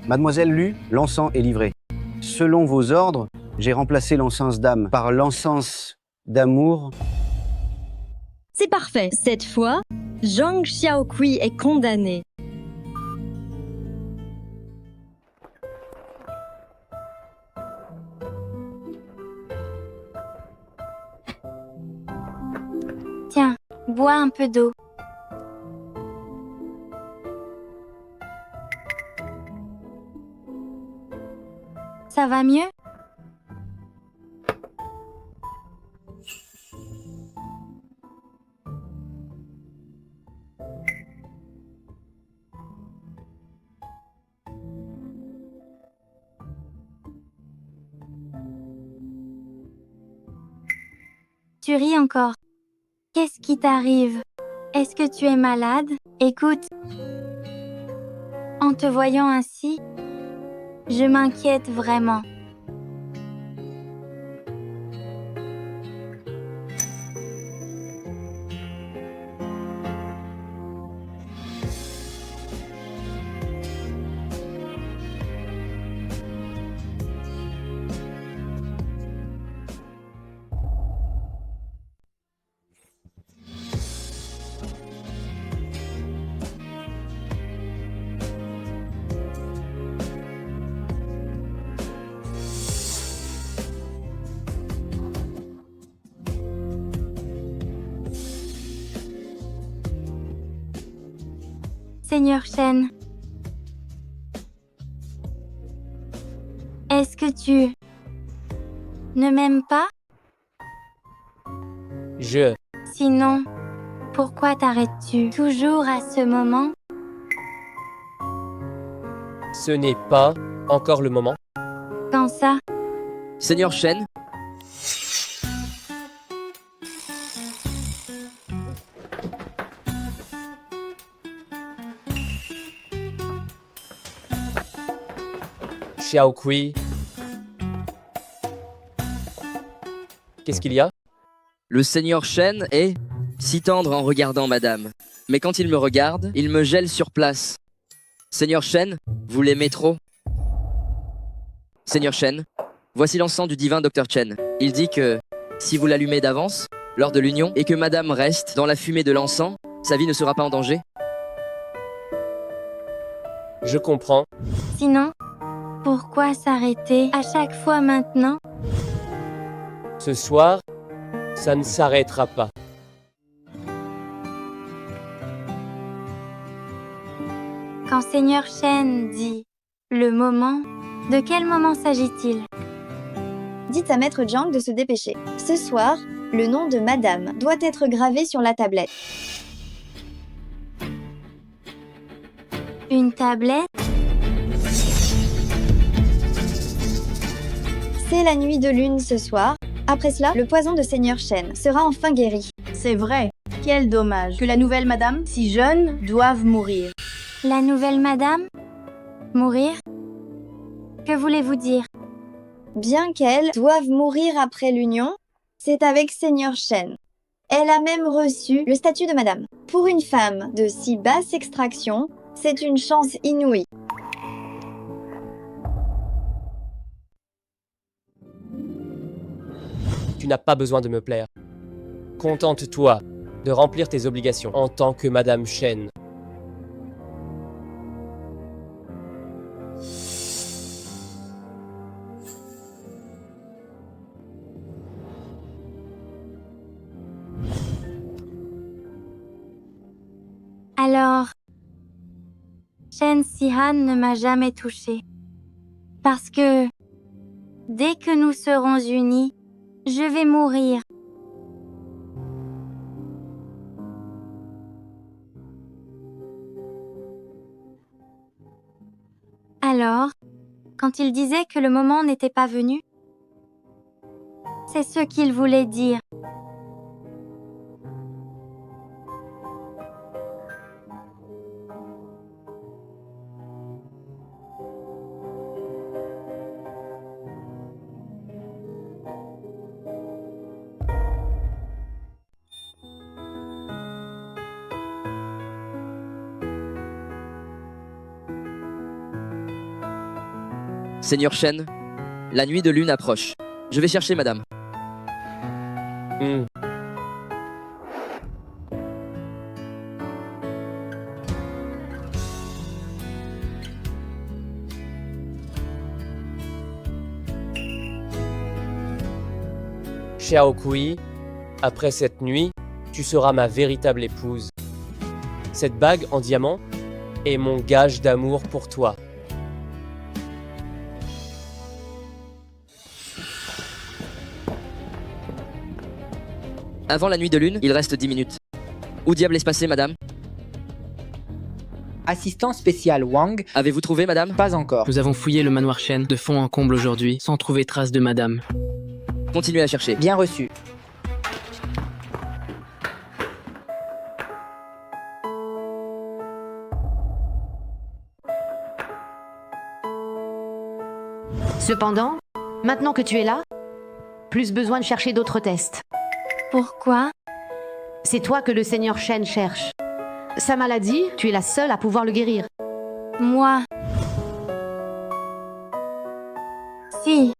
Mademoiselle Lu, l'encens est livré. Selon vos ordres, j'ai remplacé l'encens d'âme par l'encens d'amour. C'est parfait. Cette fois, Zhang Xiaokui est condamné. Tiens, bois un peu d'eau. Ça va mieux? Tu ris encore. Qu'est-ce qui t'arrive? Est-ce que tu es malade? Écoute. En te voyant ainsi, je m'inquiète vraiment. Seigneur Shen, est-ce que tu ne m'aimes pas? Sinon, pourquoi t'arrêtes-tu toujours à ce moment? Ce n'est pas encore le moment. Quand ça? Seigneur Shen, Xiao Kui. Qu'est-ce qu'il y a? le Seigneur Shen est si tendre en regardant madame. Mais quand il me regarde, il me gèle sur place. Seigneur Shen, vous l'aimez trop. Seigneur Shen, voici l'encens du divin Dr Chen. Il dit que si vous l'allumez d'avance, lors de l'union, et que madame reste dans la fumée de l'encens, sa vie ne sera pas en danger. Je comprends. Sinon, pourquoi s'arrêter à chaque fois maintenant? Ce soir, ça ne s'arrêtera pas. Quand Seigneur Shen dit le moment, de quel moment s'agit-il? Dites à Maître Jiang de se dépêcher. Ce soir, le nom de Madame doit être gravé sur la tablette. Une tablette? C'est la nuit de lune ce soir. Après cela, le poison de Seigneur Shen sera enfin guéri. C'est vrai. Quel dommage que la nouvelle madame, si jeune, doive mourir. La nouvelle madame? Mourir? Que voulez-vous dire? Bien qu'elle doive mourir après l'union, c'est avec Seigneur Shen. Elle a même reçu le statut de madame. Pour une femme de si basse extraction, c'est une chance inouïe. Tu n'as pas besoin de me plaire. Contente-toi de remplir tes obligations en tant que Madame Shen. Alors, Shen Sihan ne m'a jamais touchée. Parce que, dès que nous serons unis, je vais mourir. Alors, quand il disait que le moment n'était pas venu, c'est ce qu'il voulait dire. Seigneur Shen, la nuit de lune approche. Je vais chercher madame. Xiao Kui, après cette nuit, tu seras ma véritable épouse. Cette bague en diamant est mon gage d'amour pour toi. Avant la nuit de lune, il reste 10 minutes. Où diable est-ce passé, madame? Assistant spécial Wang. Avez-vous trouvé, madame? Pas encore. Nous avons fouillé le manoir Shen de fond en comble aujourd'hui, sans trouver trace de madame. Continuez à chercher. Bien reçu. Cependant, maintenant que tu es là, plus besoin de chercher d'autres tests. Pourquoi? C'est toi que le Seigneur Shen cherche. Sa maladie, tu es la seule à pouvoir le guérir. Moi. Si.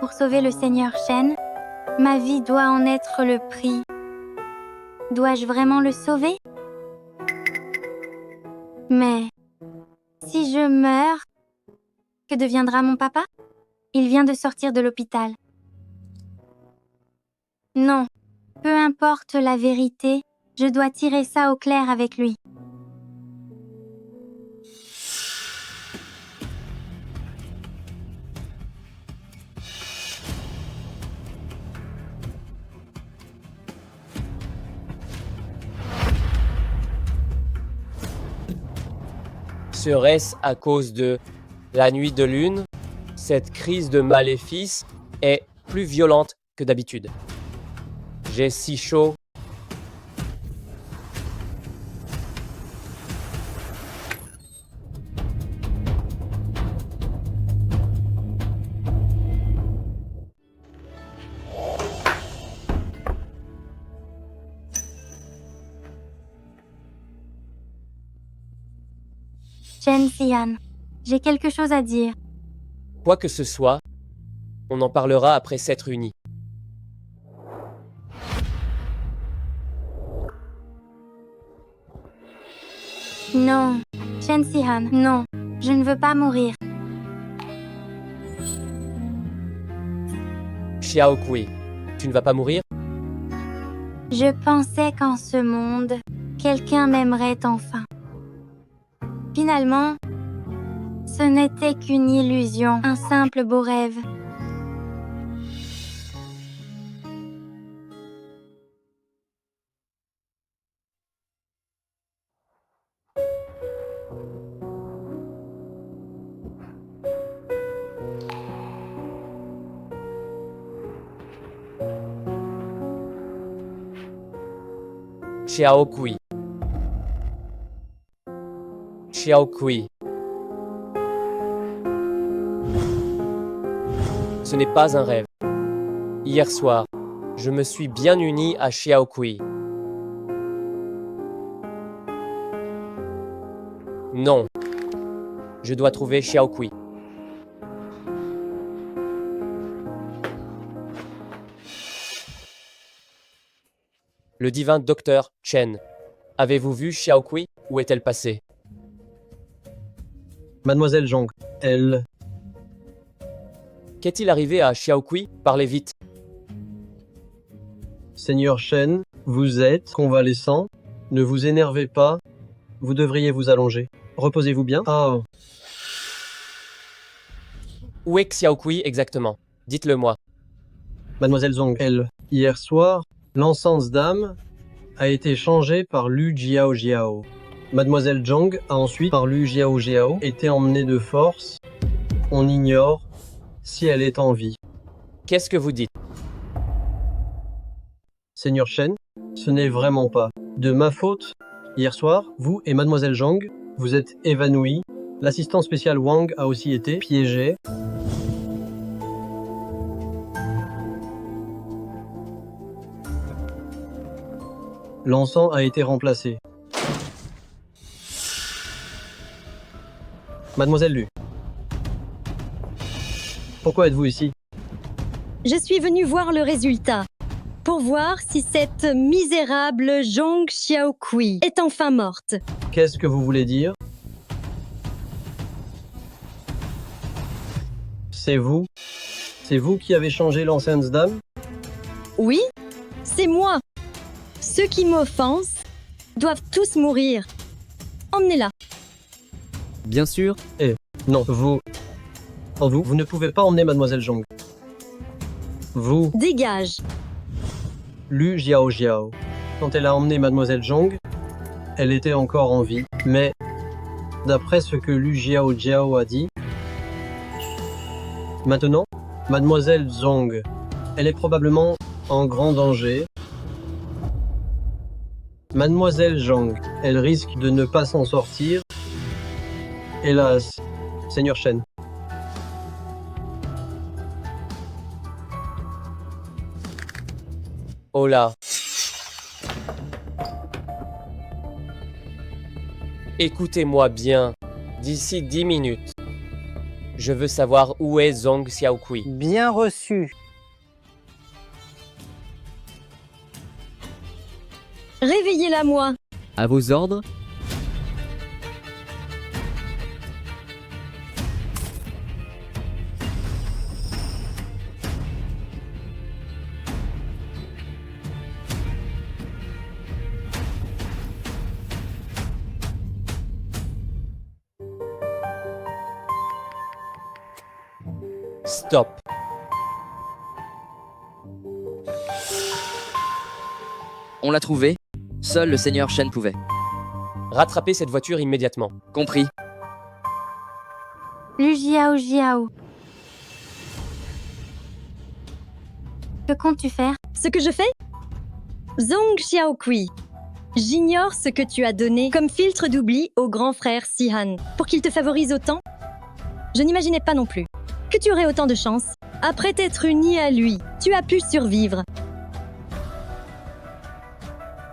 Pour sauver le Seigneur Shen, ma vie doit en être le prix. Dois-je vraiment le sauver? Mais, si je meurs, que deviendra mon papa? Il vient de sortir de l'hôpital. Non, peu importe la vérité, je dois tirer ça au clair avec lui. Serait-ce à cause de la nuit de lune? Cette crise de maléfice est plus violente que d'habitude. J'ai si chaud. Chen Xian, j'ai quelque chose à dire. Quoi que ce soit, on en parlera après s'être unis. Non, Chen Xian, non, je ne veux pas mourir. Xiao Kui, tu ne vas pas mourir? Je pensais qu'en ce monde, quelqu'un m'aimerait enfin. Finalement, ce n'était qu'une illusion, un simple beau rêve. Xiao Kui. Xiao Kui. Ce n'est pas un rêve. Hier soir, je me suis bien uni à Xiao Kui. Non. Je dois trouver Xiao Kui. Le divin docteur Chen. Avez-vous vu Xiao Kui? Où est-elle passée? Mademoiselle Zhong, elle... Qu'est-il arrivé à Xiao Kui? Parlez vite. Seigneur Shen, vous êtes convalescent. Ne vous énervez pas. Vous devriez vous allonger. Reposez-vous bien. Ah. Où est Xiao Kui exactement? Dites-le-moi. Mademoiselle Zhong, elle... Hier soir, l'encens d'âme a été changé par Lu Jiao Jiao. Mademoiselle Zhong a ensuite, par Lu Jiao Jiao, été emmenée de force. On ignore si elle est en vie. Qu'est-ce que vous dites? Seigneur Shen, ce n'est vraiment pas de ma faute. Hier soir, vous et Mademoiselle Zhong, vous êtes évanouis. L'assistant spécial Wang a aussi été piégé. L'encens a été remplacé. Mademoiselle Lu, pourquoi êtes-vous ici? Je suis venue voir le résultat, pour voir si cette misérable Zhong Xiaokui est enfin morte. Qu'est-ce que vous voulez dire? C'est vous? C'est vous qui avez changé l'enceinte d'âme? Oui, c'est moi. Ceux qui m'offensent doivent tous mourir. Emmenez-la. Bien sûr. Eh, non, vous ne pouvez pas emmener Mademoiselle Zhong. Vous... Dégage. Lu Jiao Jiao. Quand elle a emmené Mademoiselle Zhong, elle était encore en vie. Mais, d'après ce que Lu Jiao Jiao a dit, maintenant, Mademoiselle Zhong, elle est probablement en grand danger. Mademoiselle Zhong, elle risque de ne pas s'en sortir. Hélas, Seigneur Shen. Oh là. Écoutez-moi bien. D'ici 10 minutes, je veux savoir où est Zhong Xiaokui. Bien reçu. Réveillez-la moi. À vos ordres. Stop. On l'a trouvé. Seul le seigneur Shen pouvait. Rattrapez cette voiture immédiatement. Compris. Lu Jiao Jiao. Que comptes-tu faire? Ce que je fais? Zhong Xiaokui. J'ignore ce que tu as donné comme filtre d'oubli au grand frère Sihan pour qu'il te favorise autant. Je n'imaginais pas non plus que tu aurais autant de chance. Après t'être uni à lui, tu as pu survivre.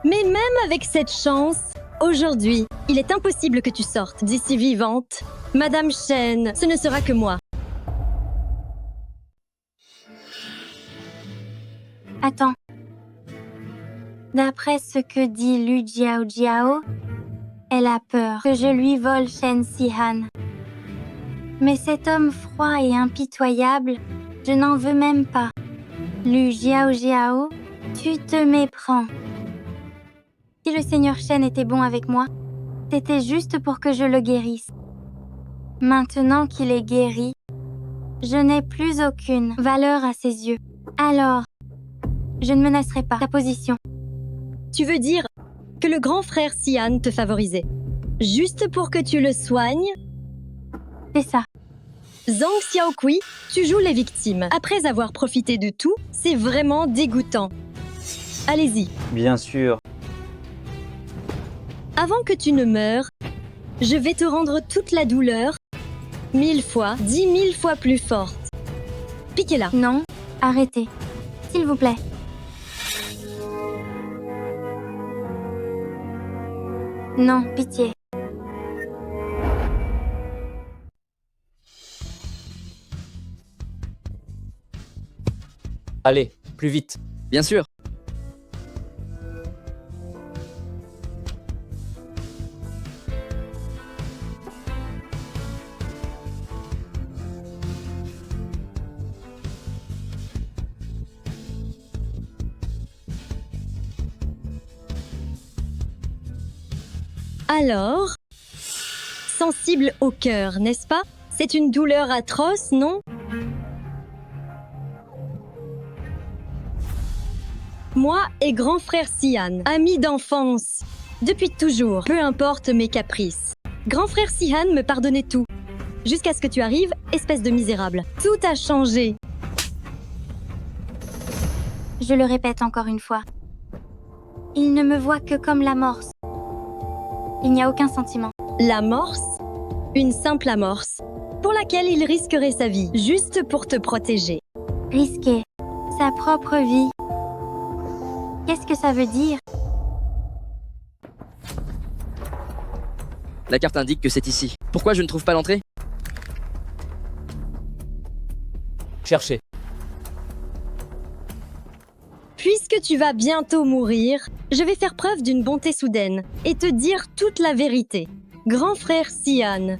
Mais même avec cette chance, aujourd'hui, il est impossible que tu sortes d'ici vivante. Madame Shen, ce ne sera que moi. Attends. D'après ce que dit Lu Jiao Jiao, elle a peur que je lui vole Shen Sihan. Mais cet homme froid et impitoyable, je n'en veux même pas. Lu Jiao Jiao, tu te méprends. Si le seigneur Shen était bon avec moi, c'était juste pour que je le guérisse. Maintenant qu'il est guéri, je n'ai plus aucune valeur à ses yeux. Alors, je ne menacerai pas ta position. Tu veux dire que le grand frère Sihan te favorisait, juste pour que tu le soignes? C'est ça. Zhang Xiaokui, tu joues les victimes. Après avoir profité de tout, c'est vraiment dégoûtant. Allez-y. Bien sûr. Avant que tu ne meures, je vais te rendre toute la douleur, 1000 fois, 10 000 fois plus forte. Piquez-la. Non, arrêtez. S'il vous plaît. Non, pitié. Allez, plus vite. Bien sûr. Alors, sensible au cœur, n'est-ce pas? C'est une douleur atroce, non? Moi et grand frère Sihan, amis d'enfance, depuis toujours, peu importe mes caprices. Grand frère Sihan me pardonnait tout. Jusqu'à ce que tu arrives, espèce de misérable. Tout a changé. Je le répète encore une fois. Il ne me voit que comme l'amorce. Il n'y a aucun sentiment. L'amorce? Une simple amorce, pour laquelle il risquerait sa vie, juste pour te protéger. Risquer sa propre vie. Qu'est-ce que ça veut dire? La carte indique que c'est ici. Pourquoi je ne trouve pas l'entrée? Cherchez. Puisque tu vas bientôt mourir, je vais faire preuve d'une bonté soudaine et te dire toute la vérité. Grand frère Sihan,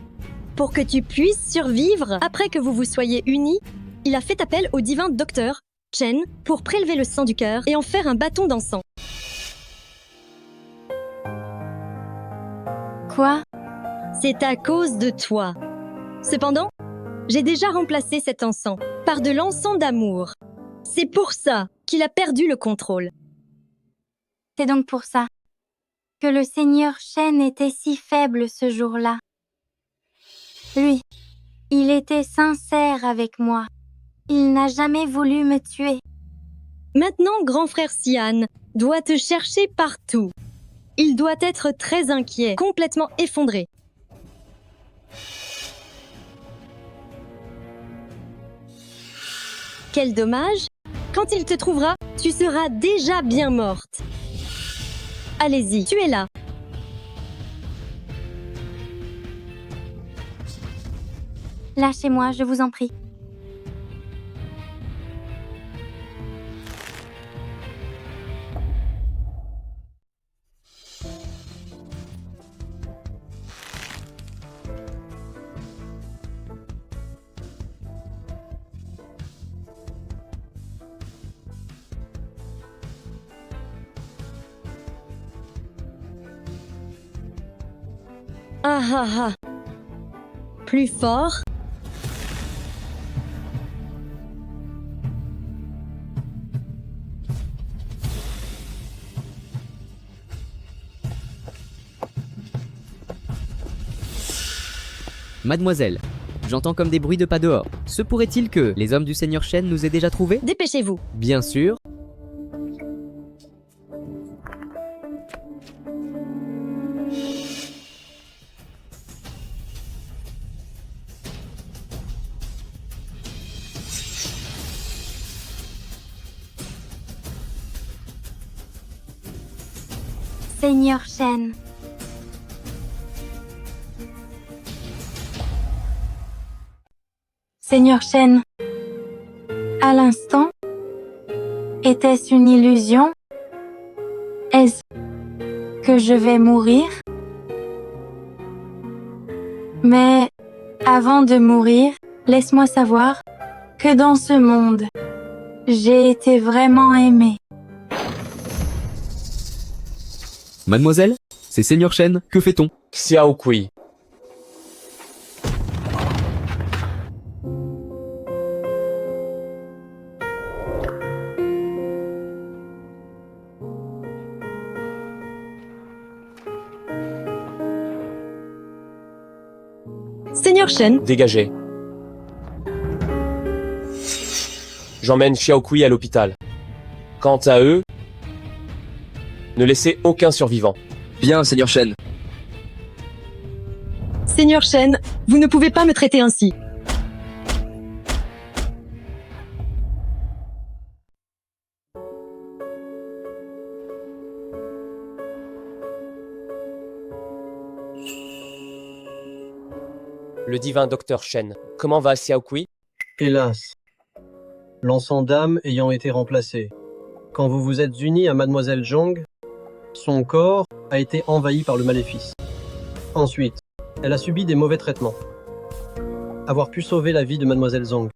pour que tu puisses survivre après que vous vous soyez unis, il a fait appel au divin docteur Chen pour prélever le sang du cœur et en faire un bâton d'encens. Quoi? C'est à cause de toi. Cependant, j'ai déjà remplacé cet encens par de l'encens d'amour. C'est pour ça qu'il a perdu le contrôle. C'est donc pour ça que le seigneur Shen était si faible ce jour-là. Lui, il était sincère avec moi. Il n'a jamais voulu me tuer. Maintenant, grand frère Sihan doit te chercher partout. Il doit être très inquiet, complètement effondré. Quel dommage! Quand il te trouvera, tu seras déjà bien morte. Allez-y, tu es là. Lâchez-moi, je vous en prie. Ah ah ah. Plus fort. Mademoiselle, J'entends comme des bruits de pas dehors. Se pourrait-il que les hommes du Seigneur Shen nous aient déjà trouvés? Dépêchez-vous. Bien sûr. Seigneur Shen. Seigneur Shen. À l'instant, était-ce une illusion? Est-ce que je vais mourir? Mais avant de mourir, laisse-moi savoir que dans ce monde, j'ai été vraiment aimée. Mademoiselle, c'est Seigneur Shen, que fait-on? Xiao Kui. Seigneur Shen, Dégagez. J'emmène Xiao Kui à l'hôpital. Quant à eux, ne laissez aucun survivant. Bien, Seigneur Shen. Seigneur Shen, vous ne pouvez pas me traiter ainsi. Le divin docteur Shen, comment va Xiao Kui? Hélas, l'encens d'âme ayant été remplacé, quand vous vous êtes unis à Mademoiselle Zhong, son corps a été envahi par le maléfice. Ensuite, elle a subi des mauvais traitements. Avoir pu sauver la vie de Mademoiselle Zhong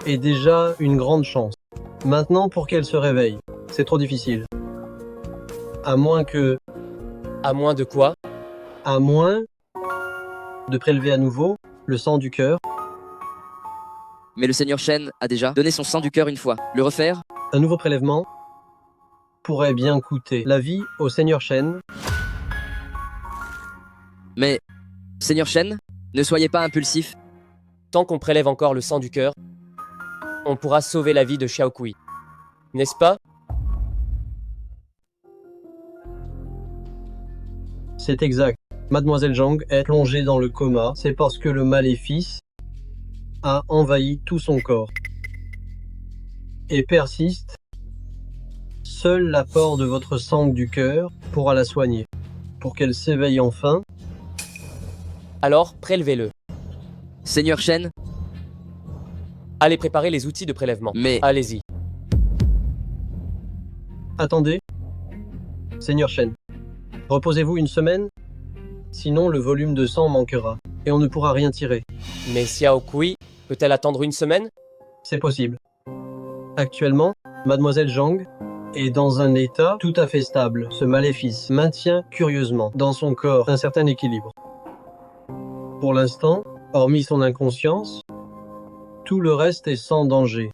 est déjà une grande chance. Maintenant, pour qu'elle se réveille, c'est trop difficile. À moins que... À moins de quoi? À moins de prélever à nouveau le sang du cœur. Mais le Seigneur Shen a déjà donné son sang du cœur une fois. Le refaire? Un nouveau prélèvement pourrait bien coûter la vie au Seigneur Shen. Mais, Seigneur Shen, ne soyez pas impulsif. Tant qu'on prélève encore le sang du cœur, on pourra sauver la vie de Xiao Kui. N'est-ce pas? C'est exact. Mademoiselle Zhang est plongée dans le coma, c'est parce que le maléfice a envahi tout son corps et persiste. Seul l'apport de votre sang du cœur pourra la soigner. Pour qu'elle s'éveille enfin, alors prélevez-le. Seigneur Shen, allez préparer les outils de prélèvement. Mais... Allez-y. Attendez. Seigneur Shen, reposez-vous une semaine, sinon le volume de sang manquera et on ne pourra rien tirer. Mais Xiao Kui peut-elle attendre une semaine? C'est possible. Actuellement, Mademoiselle Zhang est dans un état tout à fait stable. Ce maléfice maintient curieusement dans son corps un certain équilibre. Pour l'instant, hormis son inconscience, tout le reste est sans danger.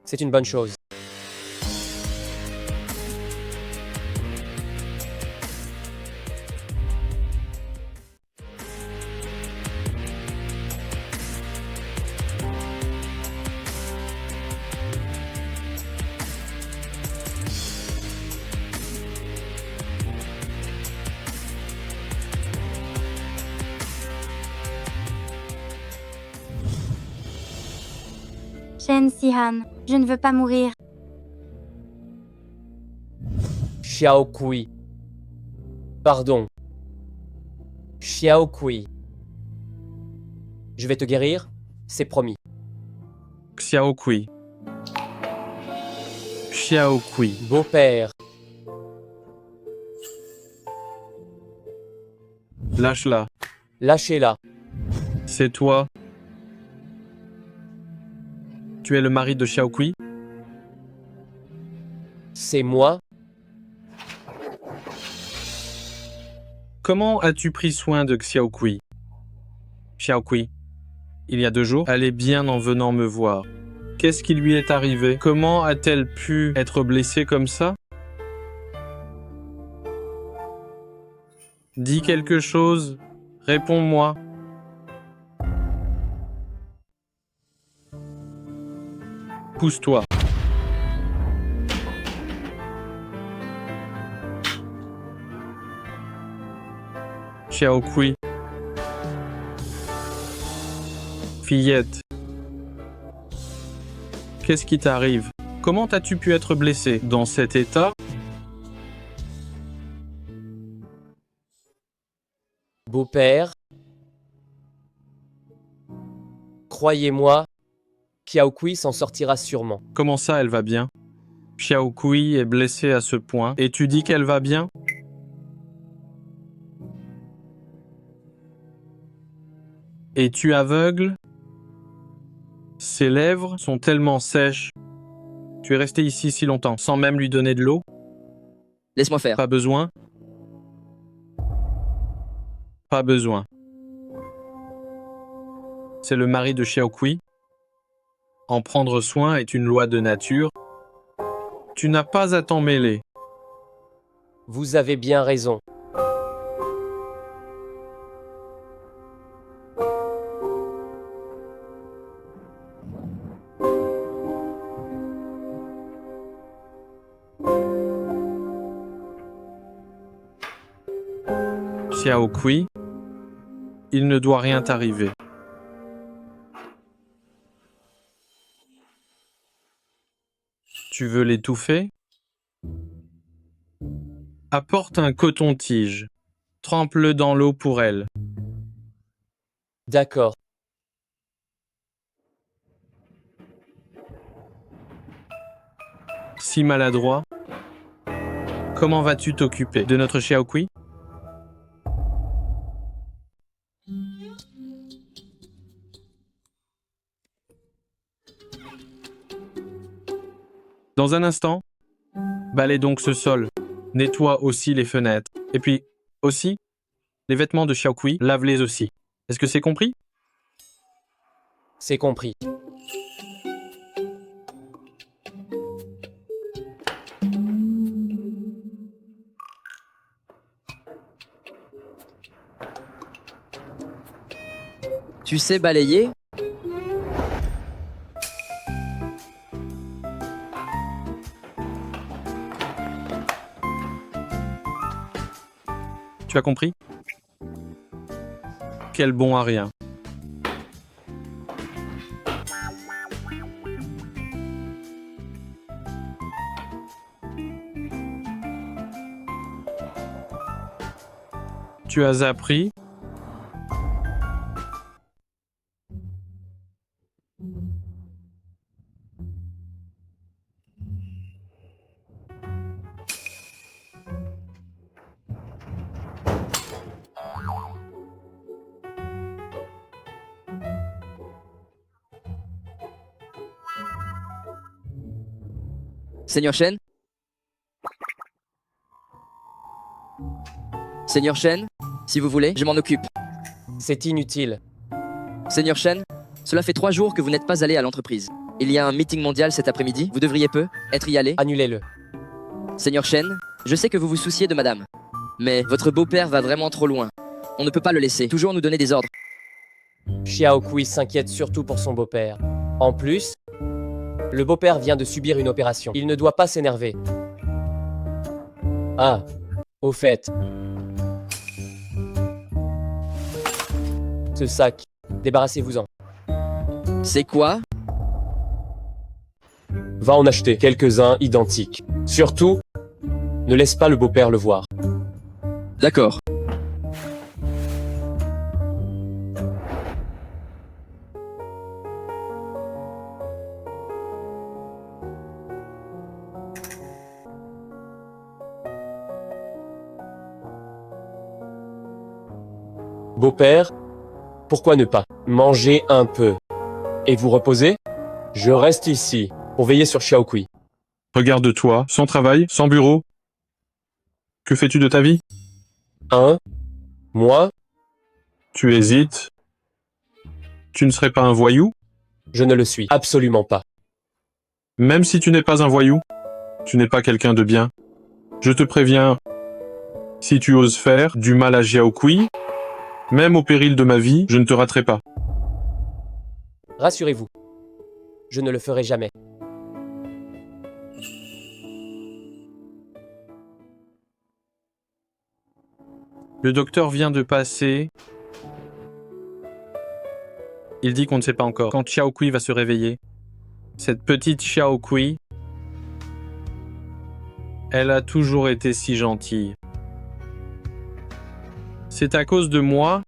C'est une bonne chose. Shen Sihan, je ne veux pas mourir. Xiao Kui. Pardon. Xiao Kui. Je vais te guérir, c'est promis. Xiao Kui. Xiao Kui. Beau-père. Lâche-la. Lâchez-la. C'est toi. Tu es le mari de Xiao Kui? C'est moi. Comment as-tu pris soin de Xiao Kui? Xiao Kui, il y a 2 jours, elle est bien en venant me voir. Qu'est-ce qui lui est arrivé? Comment a-t-elle pu être blessée comme ça? Dis quelque chose, Réponds-moi. Pousse-toi. Xiao Kui. Fillette. Qu'est-ce qui t'arrive? Comment as-tu pu être blessé dans cet état? Beau-père, croyez-moi, Xiao Kui s'en sortira sûrement. Comment ça, elle va bien? Xiao Kui est blessée à ce point et tu dis qu'elle va bien? Es-tu aveugle? Ses lèvres sont tellement sèches. Tu es resté ici si longtemps, sans même lui donner de l'eau? Laisse-moi faire. Pas besoin? Pas besoin. C'est le mari de Xiao Kui. En prendre soin est une loi de nature. Tu n'as pas à t'en mêler. Vous avez bien raison. Xiao Kui, il ne doit rien t'arriver. Tu veux l'étouffer? Apporte un coton-tige. Trempe-le dans l'eau pour elle. D'accord. Si maladroit, comment vas-tu t'occuper de notre Xiao Kui? Dans un instant, balaie donc ce sol. Nettoie aussi les fenêtres. Et puis, aussi, les vêtements de Xiao Kui, lave-les aussi. Est-ce que c'est compris? C'est compris. Tu sais balayer? Tu as compris? Quel bon à rien. Tu as appris? Seigneur Shen? Seigneur Shen, si vous voulez, je m'en occupe. C'est inutile. Seigneur Shen, cela fait 3 jours que vous n'êtes pas allé à l'entreprise. Il y a un meeting mondial cet après-midi, vous devriez être y aller. Annulez-le. Seigneur Shen, je sais que vous vous souciez de madame. Mais votre beau-père va vraiment trop loin. On ne peut pas le laisser toujours nous donner des ordres. Xiao Kui s'inquiète surtout pour son beau-père. En plus, le beau-père vient de subir une opération. Il ne doit pas s'énerver. Ah, au fait. Ce sac, débarrassez-vous-en. C'est quoi? Va en acheter quelques-uns identiques. Surtout, ne laisse pas le beau-père le voir. D'accord. Beau-père, pourquoi ne pas manger un peu et vous reposer? Je reste ici pour veiller sur Xiao Kui. Regarde-toi, sans travail, sans bureau. Que fais-tu de ta vie? Moi? Tu hésites? Tu ne serais pas un voyou? Je ne le suis absolument pas. Même si tu n'es pas un voyou, tu n'es pas quelqu'un de bien. Je te préviens, si tu oses faire du mal à Xiao Kui, Même au péril de ma vie, je ne te raterai pas. Rassurez-vous, je ne le ferai jamais. Le docteur vient de passer. Il dit qu'on ne sait pas encore quand Xiao Kui va se réveiller. Cette petite Xiao Kui, elle a toujours été si gentille. C'est à cause de moi,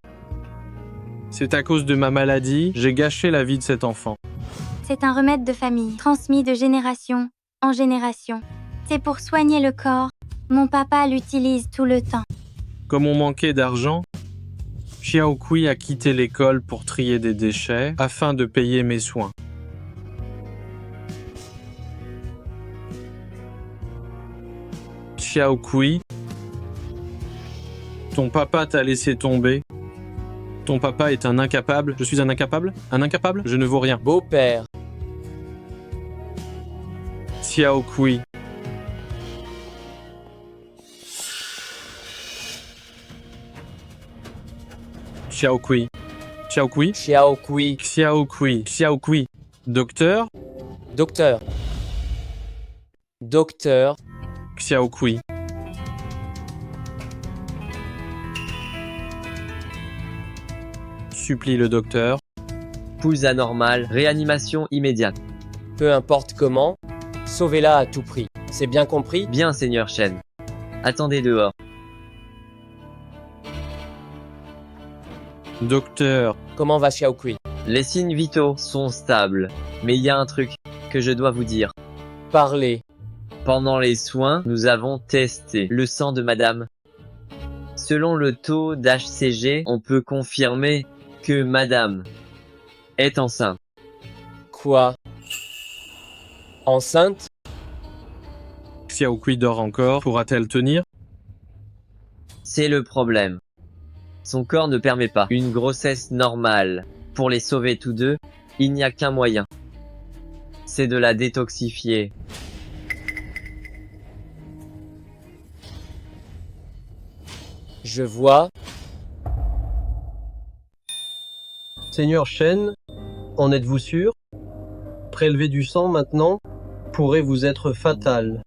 c'est à cause de ma maladie, j'ai gâché la vie de cet enfant. C'est un remède de famille, transmis de génération en génération. C'est pour soigner le corps. Mon papa l'utilise tout le temps. Comme on manquait d'argent, Xiao Kui a quitté l'école pour trier des déchets afin de payer mes soins. Xiao Kui, ton papa t'a laissé tomber. Ton papa est un incapable. Je suis un incapable? Un incapable? Je ne vaux rien. Beau-père. Xiao Kui. Xiao Kui. Xiao Kui. Xiao Kui. Xiao Kui. Xiao Kui. Docteur. Docteur. Docteur. Xiao Kui. Supplie le docteur. Pouls anormal, réanimation immédiate. Peu importe comment, sauvez-la à tout prix. C'est bien compris? Bien, Seigneur Shen. Attendez dehors. Docteur. Comment va Xiao Kui? Les signes vitaux sont stables, mais il y a un truc que je dois vous dire. Parlez. Pendant les soins, nous avons testé le sang de madame. Selon le taux d'HCG, on peut confirmer que madame est enceinte. Quoi? Enceinte? Xiao Kui dort encore. Pourra-t-elle tenir? C'est le problème. Son corps ne permet pas une grossesse normale. Pour les sauver tous deux, il n'y a qu'un moyen. C'est de la détoxifier. Je vois. Seigneur Shen, en êtes-vous sûr? Prélever du sang maintenant pourrait vous être fatal.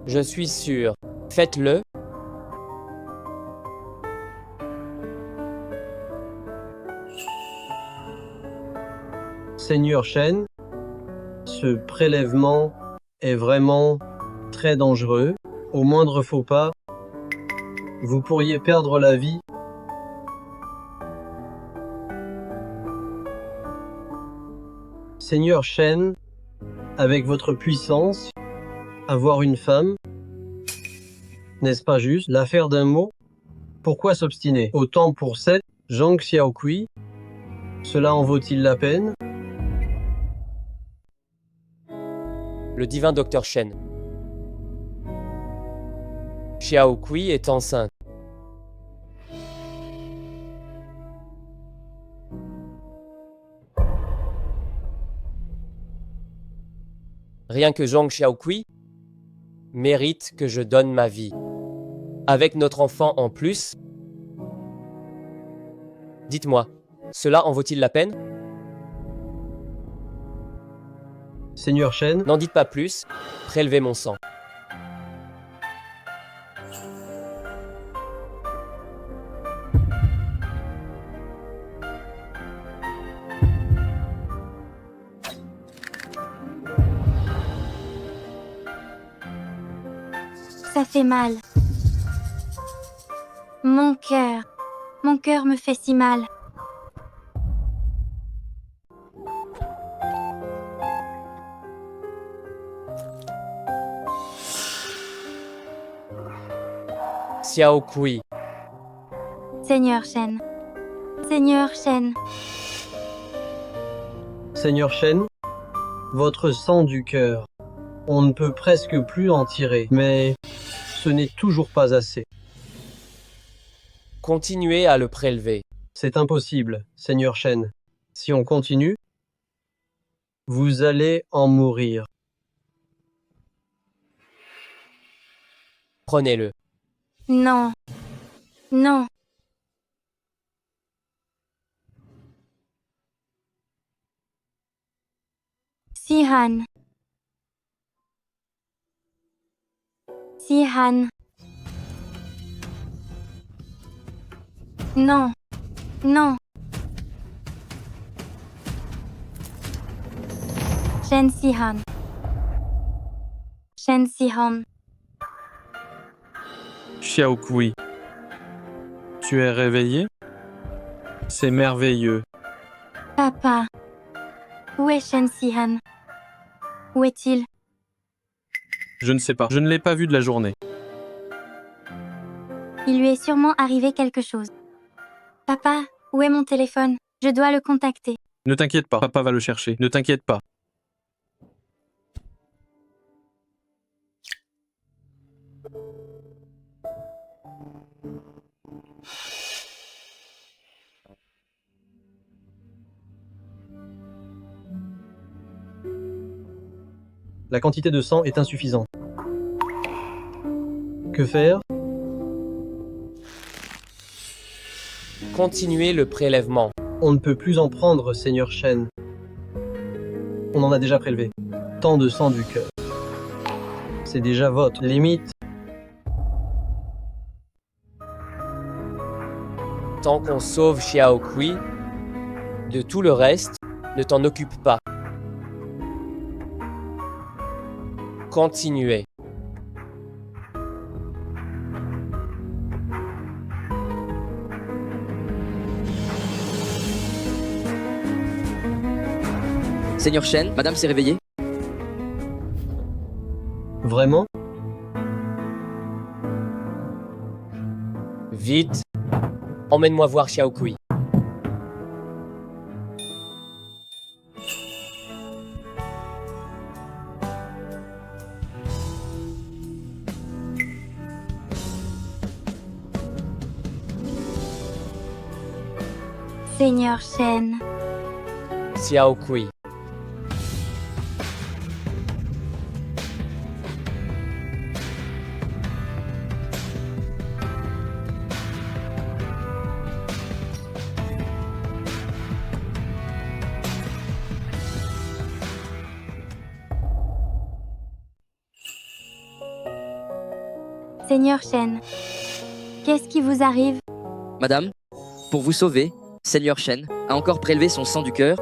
Je suis sûr. Faites-le. Seigneur Shen, ce prélèvement est vraiment très dangereux. Au moindre faux pas, vous pourriez perdre la vie. Seigneur Shen, avec votre puissance, avoir une femme, n'est-ce pas juste l'affaire d'un mot? Pourquoi s'obstiner? Autant pour cette Zhang Xiaokui, cela en vaut-il la peine? Le divin docteur Shen. Xiao Kui est enceinte. Rien que Zhang Xiaokui mérite que je donne ma vie. Avec notre enfant en plus, dites-moi, cela en vaut-il la peine? Seigneur Shen, n'en dites pas plus, prélevez mon sang. Ça fait mal. Mon cœur me fait si mal. Xiao Kui. Seigneur Shen. Seigneur Shen. Seigneur Shen, votre sang du cœur, on ne peut presque plus en tirer, mais ce n'est toujours pas assez. Continuez à le prélever. C'est impossible, Seigneur Shen. Si on continue, vous allez en mourir. Prenez-le. Non. Non. Sihan. Sihan. Non. Non. Shen Sihan. Shen Sihan. Xiao Kui, tu es réveillé? C'est merveilleux. Papa. Où est Shen Sihan? Où est-il? Je ne sais pas. Je ne l'ai pas vu de la journée. Il lui est sûrement arrivé quelque chose. Papa, où est mon téléphone? Je dois le contacter. Ne t'inquiète pas, papa va le chercher. Ne t'inquiète pas. La quantité de sang est insuffisante. Que faire? Continuez le prélèvement. On ne peut plus en prendre, Seigneur Shen. On en a déjà prélevé. Tant de sang du cœur. C'est déjà votre limite. Tant qu'on sauve Xiao Kui, de tout le reste, ne t'en occupe pas. Continuez. Seigneur Shen, madame s'est réveillée? Vraiment? Vite, emmène-moi voir Xiao Kui. Seigneur Shen. Xiao Kui. Seigneur Shen. Qu'est-ce qui vous arrive? Madame, pour vous sauver, Seigneur Shen a encore prélevé son sang du cœur.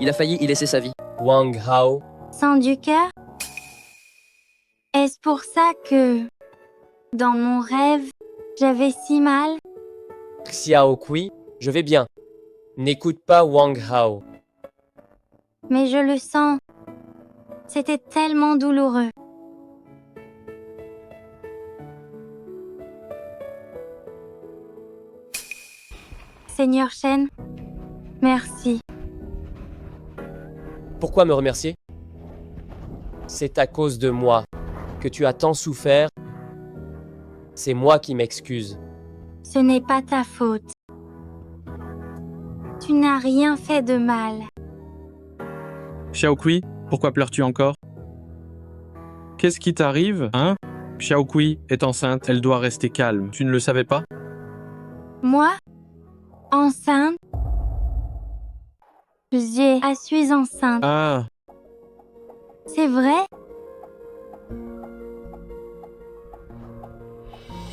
Il a failli y laisser sa vie. Wang Hao. Sang du cœur? Est-ce pour ça que, dans mon rêve, j'avais si mal? Xiao Kui, je vais bien. N'écoute pas Wang Hao. Mais je le sens. C'était tellement douloureux. Seigneur Shen, merci. Pourquoi me remercier? C'est à cause de moi que tu as tant souffert. C'est moi qui m'excuse. Ce n'est pas ta faute. Tu n'as rien fait de mal. Xiao Kui, pourquoi pleures-tu encore? Qu'est-ce qui t'arrive, hein? Xiao Kui est enceinte, elle doit rester calme. Tu ne le savais pas? Moi? Enceinte? Je suis enceinte. Ah, C'est vrai?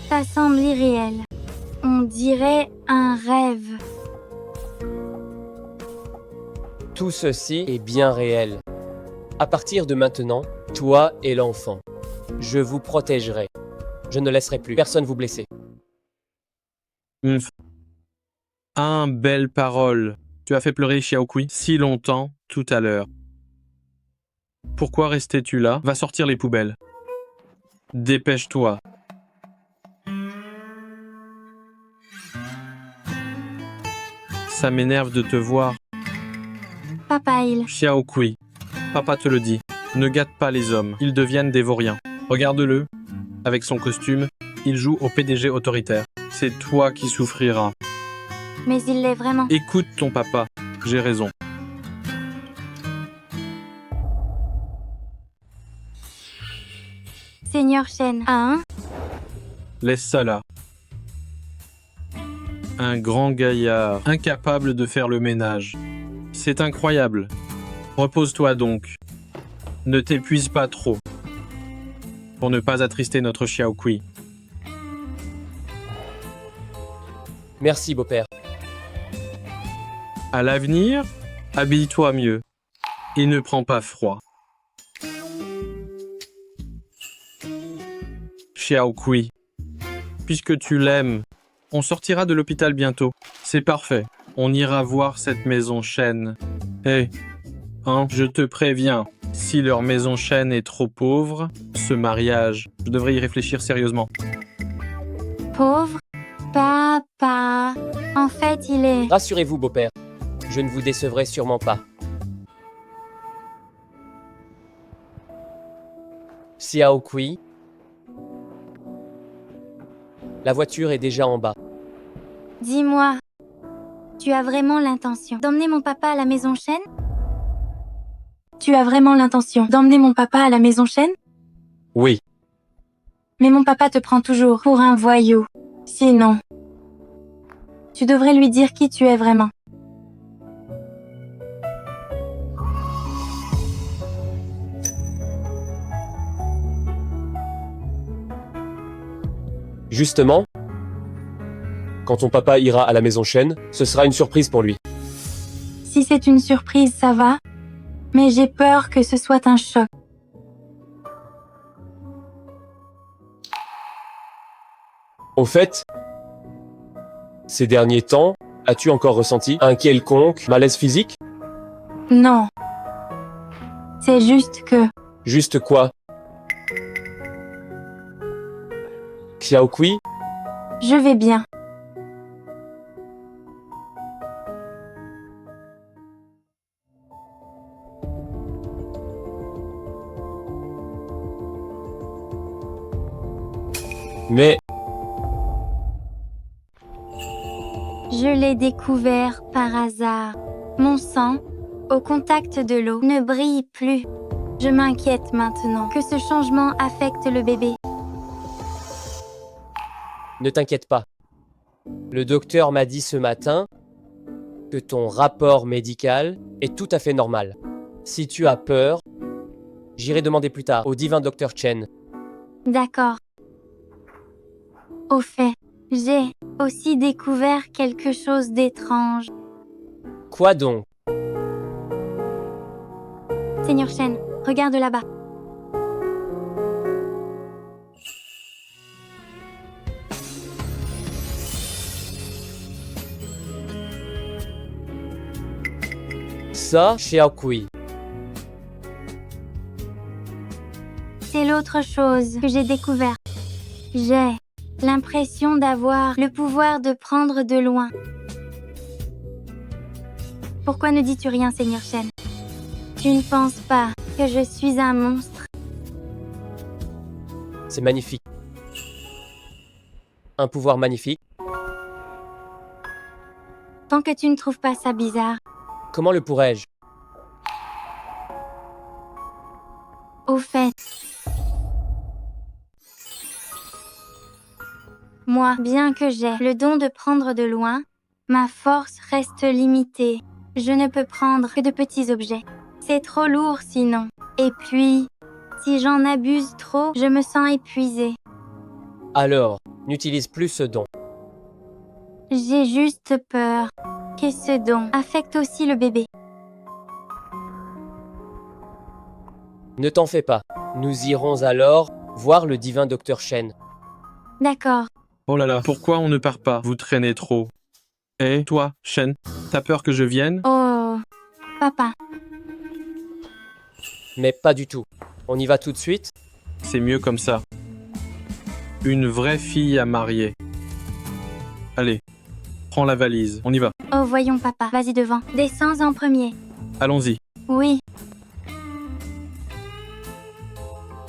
Ça semble irréel. On dirait un rêve. Tout ceci est bien réel. À partir de maintenant, toi et l'enfant, je vous protégerai. Je ne laisserai plus personne vous blesser. Belle parole. Tu as fait pleurer Xiao Kui si longtemps tout à l'heure. Pourquoi restais-tu là? Va sortir les poubelles. Dépêche-toi. Ça m'énerve de te voir. Papa, Xiao Kui, papa te le dit, ne gâte pas les hommes, ils deviennent des vauriens. Regarde-le, avec son costume, il joue au PDG autoritaire. C'est toi qui souffriras. Mais il l'est vraiment. Écoute ton papa, j'ai raison. Seigneur Shen, hein? Laisse ça là. Un grand gaillard, incapable de faire le ménage. C'est incroyable. Repose-toi donc. Ne t'épuise pas trop. Pour ne pas attrister notre Xiaokui. Merci, beau-père. À l'avenir, habille-toi mieux. Et ne prends pas froid. Xiaokui, puisque tu l'aimes, on sortira de l'hôpital bientôt. C'est parfait. On ira voir cette maison Shen. Hé, je te préviens, si leur maison Shen est trop pauvre, ce mariage, je devrais y réfléchir sérieusement. Pauvre papa. En fait, il est... Rassurez-vous, beau-père. Je ne vous décevrai sûrement pas. Xiaokui. La voiture est déjà en bas. Dis-moi, tu as vraiment l'intention d'emmener mon papa à la maison Shen? Tu as vraiment l'intention d'emmener mon papa à la maison Shen? Oui. Mais mon papa te prend toujours pour un voyou. Sinon, tu devrais lui dire qui tu es vraiment. Justement, quand ton papa ira à la maison Shen, ce sera une surprise pour lui. Si c'est une surprise, ça va. Mais j'ai peur que ce soit un choc. Au fait, ces derniers temps, as-tu encore ressenti un quelconque malaise physique? Non. C'est juste que... Juste quoi? Xiaokui? Je vais bien. Mais... Je l'ai découvert par hasard. Mon sang, au contact de l'eau, ne brille plus. Je m'inquiète maintenant que ce changement affecte le bébé. Ne t'inquiète pas. Le docteur m'a dit ce matin que ton rapport médical est tout à fait normal. Si tu as peur, j'irai demander plus tard au divin docteur Chen. D'accord. Au fait, j'ai aussi découvert quelque chose d'étrange. Quoi donc? Seigneur Shen, regarde là-bas. Ça, Xiaokui. C'est l'autre chose que j'ai découvert. J'ai l'impression d'avoir le pouvoir de prendre de loin. Pourquoi ne dis-tu rien, Seigneur Shen? Tu ne penses pas que je suis un monstre? C'est magnifique. Un pouvoir magnifique. Tant que tu ne trouves pas ça bizarre. Comment le pourrais-je? Au fait, moi, bien que j'ai le don de prendre de loin, ma force reste limitée. Je ne peux prendre que de petits objets. C'est trop lourd sinon. Et puis, si j'en abuse trop, je me sens épuisée. Alors, n'utilise plus ce don. J'ai juste peur que ce don affecte aussi le bébé. Ne t'en fais pas. Nous irons alors voir le divin docteur Shen. D'accord. Oh là là, pourquoi on ne part pas? Vous traînez trop. Et toi, Shen, t'as peur que je vienne? Oh, papa. Mais pas du tout. On y va tout de suite? C'est mieux comme ça. Une vraie fille à marier. Allez, prends la valise, on y va. Oh, voyons, papa. Vas-y devant. Descends en premier. Allons-y. Oui.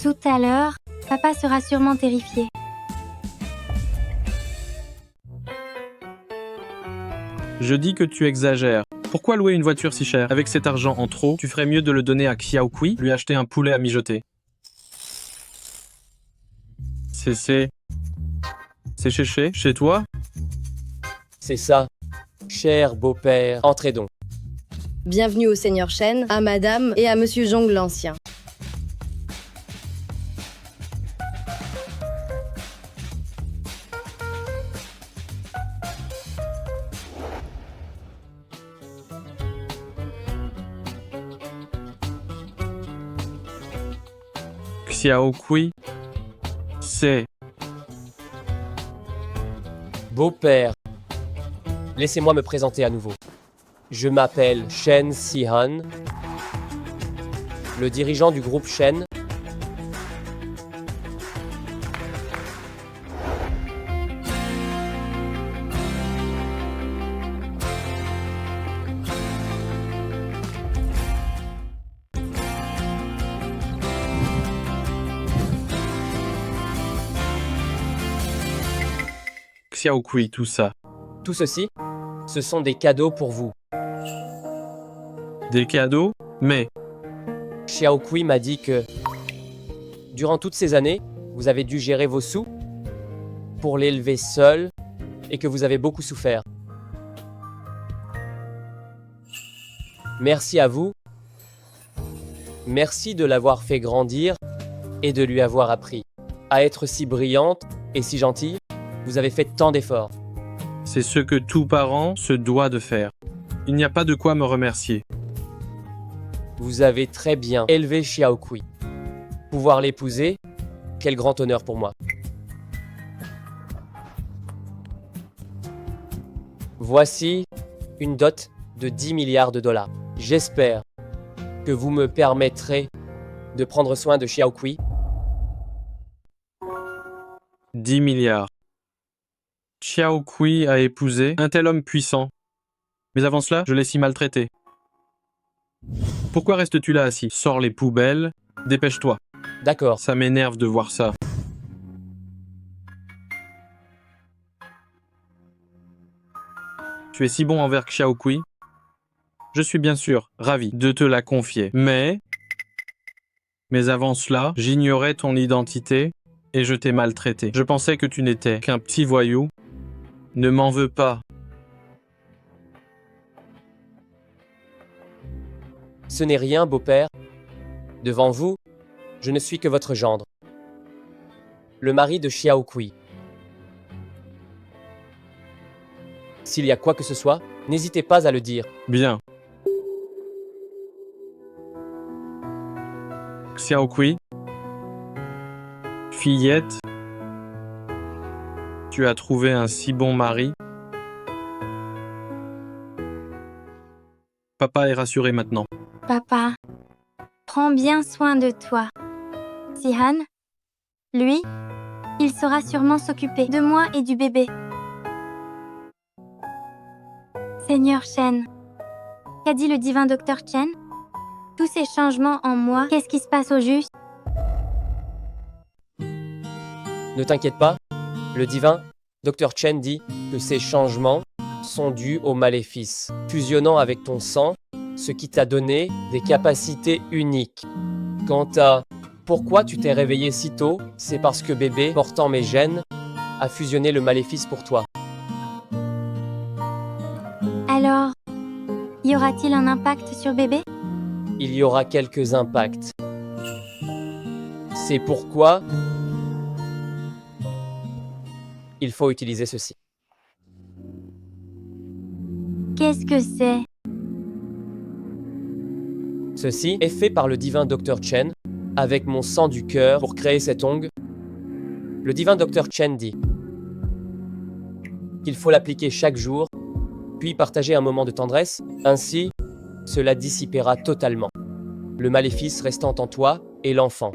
Tout à l'heure, papa sera sûrement terrifié. Je dis que tu exagères. Pourquoi louer une voiture si chère? Avec cet argent en trop, tu ferais mieux de le donner à Xiaokui, lui acheter un poulet à mijoter. C'est chez toi? C'est ça. Cher beau-père, entrez donc. Bienvenue au Seigneur Shen, à Madame et à Monsieur Zhong l'Ancien. Xiaokui, c'est... Beau-père, laissez-moi me présenter à nouveau. Je m'appelle Shen Sihan, le dirigeant du groupe Shen. Xiaokui, tout ça. Tout ceci, ce sont des cadeaux pour vous. Des cadeaux? Mais... Xiaokui m'a dit que, durant toutes ces années, vous avez dû gérer vos sous pour l'élever seul et que vous avez beaucoup souffert. Merci à vous. Merci de l'avoir fait grandir et de lui avoir appris à être si brillante et si gentille. Vous avez fait tant d'efforts. C'est ce que tout parent se doit de faire. Il n'y a pas de quoi me remercier. Vous avez très bien élevé Xiaokui. Pouvoir l'épouser, quel grand honneur pour moi. Voici une dot de 10 milliards de dollars. J'espère que vous me permettrez de prendre soin de Xiaokui. 10 milliards. Xiaokui a épousé un tel homme puissant. Mais avant cela, je l'ai si maltraité. Pourquoi restes-tu là assis? Sors les poubelles, dépêche-toi. D'accord. Ça m'énerve de voir ça. Tu es si bon envers Xiaokui. Je suis bien sûr ravi de te la confier. Mais avant cela, j'ignorais ton identité et je t'ai maltraité. Je pensais que tu n'étais qu'un petit voyou. Ne m'en veux pas. Ce n'est rien, beau-père. Devant vous, je ne suis que votre gendre. Le mari de Xiaokui. S'il y a quoi que ce soit, n'hésitez pas à le dire. Bien. Xiaokui, fillette, tu as trouvé un si bon mari. Papa est rassuré maintenant. Papa, prends bien soin de toi. Sihan, lui, il saura sûrement s'occuper de moi et du bébé. Seigneur Shen, qu'a dit le divin docteur Chen? Tous ces changements en moi, qu'est-ce qui se passe au juste? Ne t'inquiète pas, le divin Dr Chen dit que ces changements sont dus au maléfice, fusionnant avec ton sang, ce qui t'a donné des capacités uniques. Quant à pourquoi tu t'es réveillé si tôt, c'est parce que bébé, portant mes gènes, a fusionné le maléfice pour toi. Alors, y aura-t-il un impact sur bébé? Il y aura quelques impacts. C'est pourquoi il faut utiliser ceci. Qu'est-ce que c'est? Ceci est fait par le divin Dr Chen avec mon sang du cœur pour créer cet ongle. Le divin Dr Chen dit qu'il faut l'appliquer chaque jour, puis partager un moment de tendresse. Ainsi, cela dissipera totalement le maléfice restant en toi et l'enfant.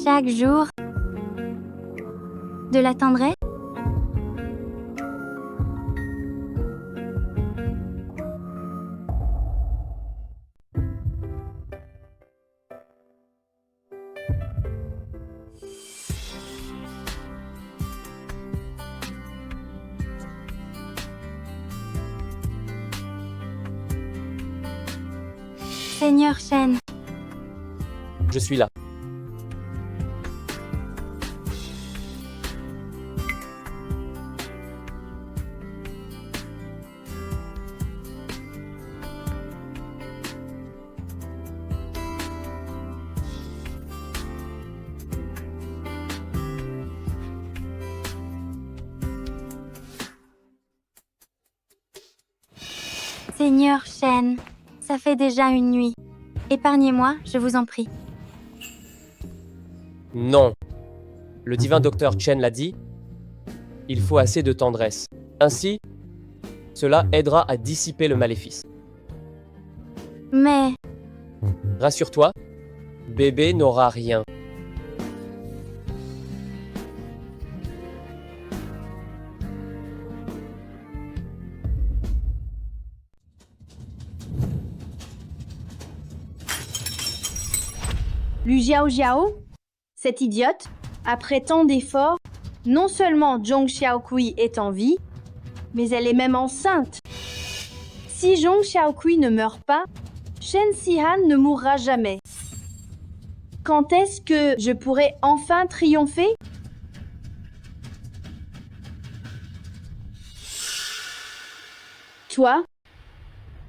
Chaque jour? De la tendresse? Seigneur Shen, Je suis là. Seigneur Shen, ça fait déjà une nuit. Épargnez-moi, je vous en prie. Non. Le divin docteur Chen l'a dit, il faut assez de tendresse. Ainsi, cela aidera à dissiper le maléfice. Mais Rassure-toi, bébé n'aura rien. Lu Jiao Jiao, cette idiote, après tant d'efforts, non seulement Zhong Xiaokui est en vie, mais elle est même enceinte. Si Zhong Xiaokui ne meurt pas, Shen Xihan ne mourra jamais. Quand est-ce que je pourrai enfin triompher? Toi,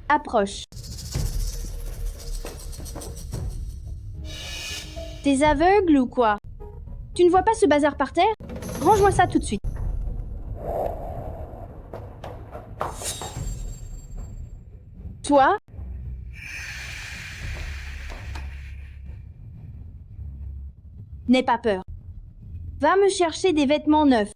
approche. T'es aveugle ou quoi? Tu ne vois pas ce bazar par terre? Range-moi ça tout de suite. Toi? N'aie pas peur. Va me chercher des vêtements neufs.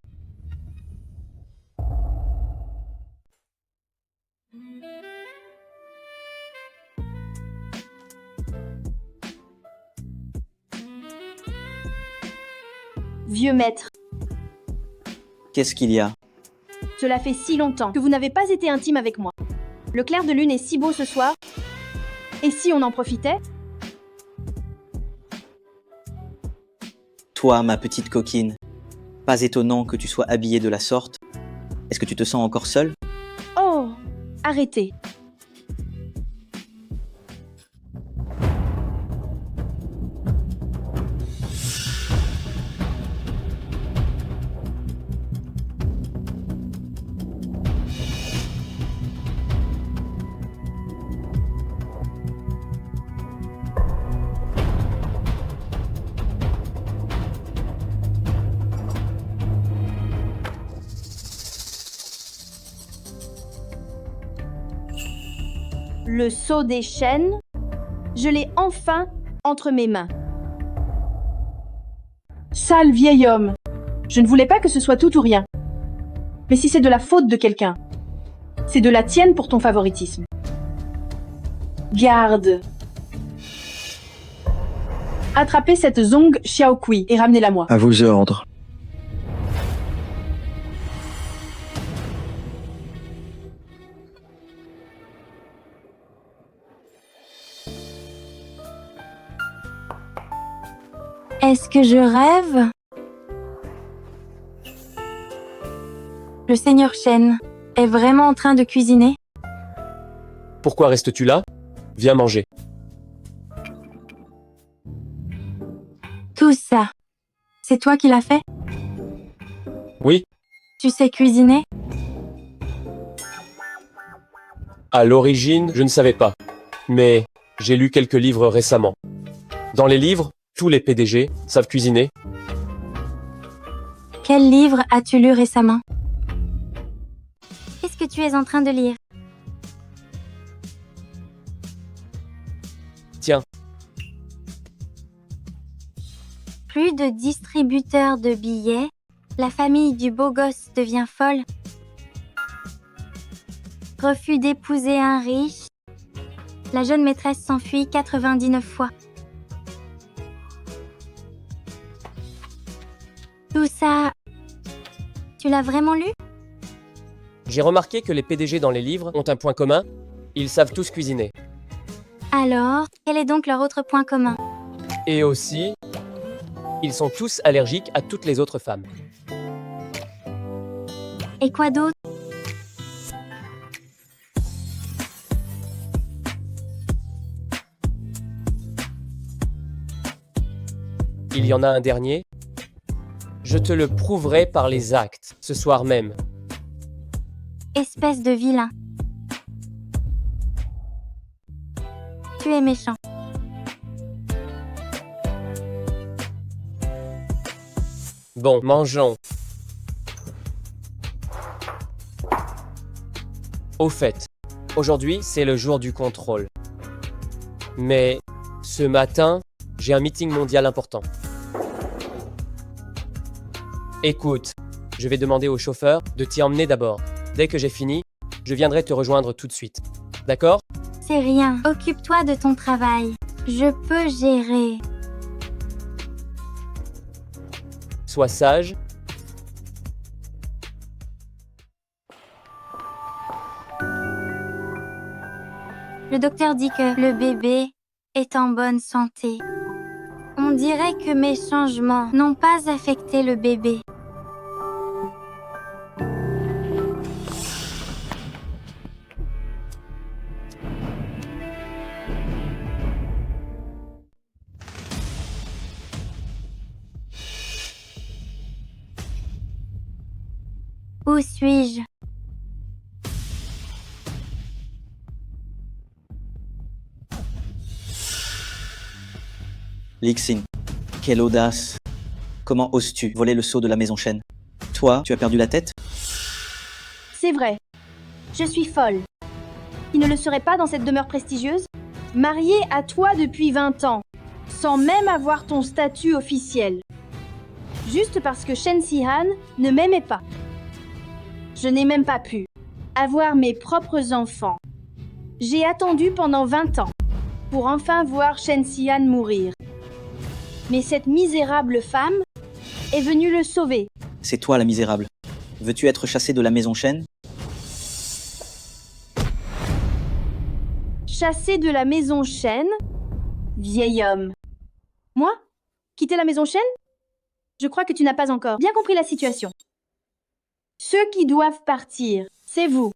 Vieux maître, Qu'est-ce qu'il y a? cela fait si longtemps que vous n'avez pas été intime avec moi. Le clair de lune est si beau ce soir. Et si on en profitait? Toi, ma petite coquine, pas étonnant que tu sois habillée de la sorte. Est-ce que tu te sens encore seule? Oh, arrêtez. Le sceau des chênes, je l'ai enfin entre mes mains. Sale vieil homme, je ne voulais pas que ce soit tout ou rien. Mais si c'est de la faute de quelqu'un, c'est de la tienne pour ton favoritisme. Garde. Attrapez cette Zhong Xiaokui et ramenez-la moi. À vos ordres. est-ce que je rêve? Le seigneur Shen est vraiment en train de cuisiner? Pourquoi restes-tu là? Viens manger. Tout ça, c'est toi qui l'as fait? Oui, Tu sais cuisiner? à l'origine, je ne savais pas. Mais j'ai lu quelques livres récemment. Dans les livres, tous les PDG savent cuisiner. Quel livre as-tu lu récemment? Qu'est-ce que tu es en train de lire? Tiens, Plus de distributeurs de billets, la famille du beau gosse devient folle. Refus d'épouser un riche, la jeune maîtresse s'enfuit 99 fois. Tout ça, tu l'as vraiment lu? j'ai remarqué que les PDG dans les livres ont un point commun. Ils savent tous cuisiner. Alors, quel est donc leur autre point commun? Et aussi, ils sont tous allergiques à toutes les autres femmes. Et quoi d'autre? Il y en a un dernier. Je te le prouverai par les actes, ce soir même. Espèce de vilain. Tu es méchant. Bon, mangeons. Au fait, aujourd'hui, c'est le jour du contrôle. Mais ce matin, j'ai un meeting mondial important. Écoute, je vais demander au chauffeur de t'y emmener d'abord. Dès que j'ai fini, je viendrai te rejoindre tout de suite. D'accord? C'est rien. Occupe-toi de ton travail. Je peux gérer. Sois sage. Le docteur dit que le bébé est en bonne santé. On dirait que mes changements n'ont pas affecté le bébé. Où suis-je? Lixin, quelle audace! Comment oses-tu voler le sceau de la maison Shen? Toi, tu as perdu la tête? C'est vrai. Je suis folle. Il ne le serait pas dans cette demeure prestigieuse? Mariée à toi depuis 20 ans, sans même avoir ton statut officiel. Juste parce que Shen Si-han ne m'aimait pas. Je n'ai même pas pu avoir mes propres enfants. J'ai attendu pendant 20 ans pour enfin voir Shen Si-han mourir. Mais cette misérable femme est venue le sauver. C'est toi la misérable. Veux-tu être chassé de la maison Shen? Chassé de la maison Shen? Vieil homme. Moi? Quitter la maison Shen? Je crois que tu n'as pas encore bien compris la situation. Ceux qui doivent partir, c'est vous.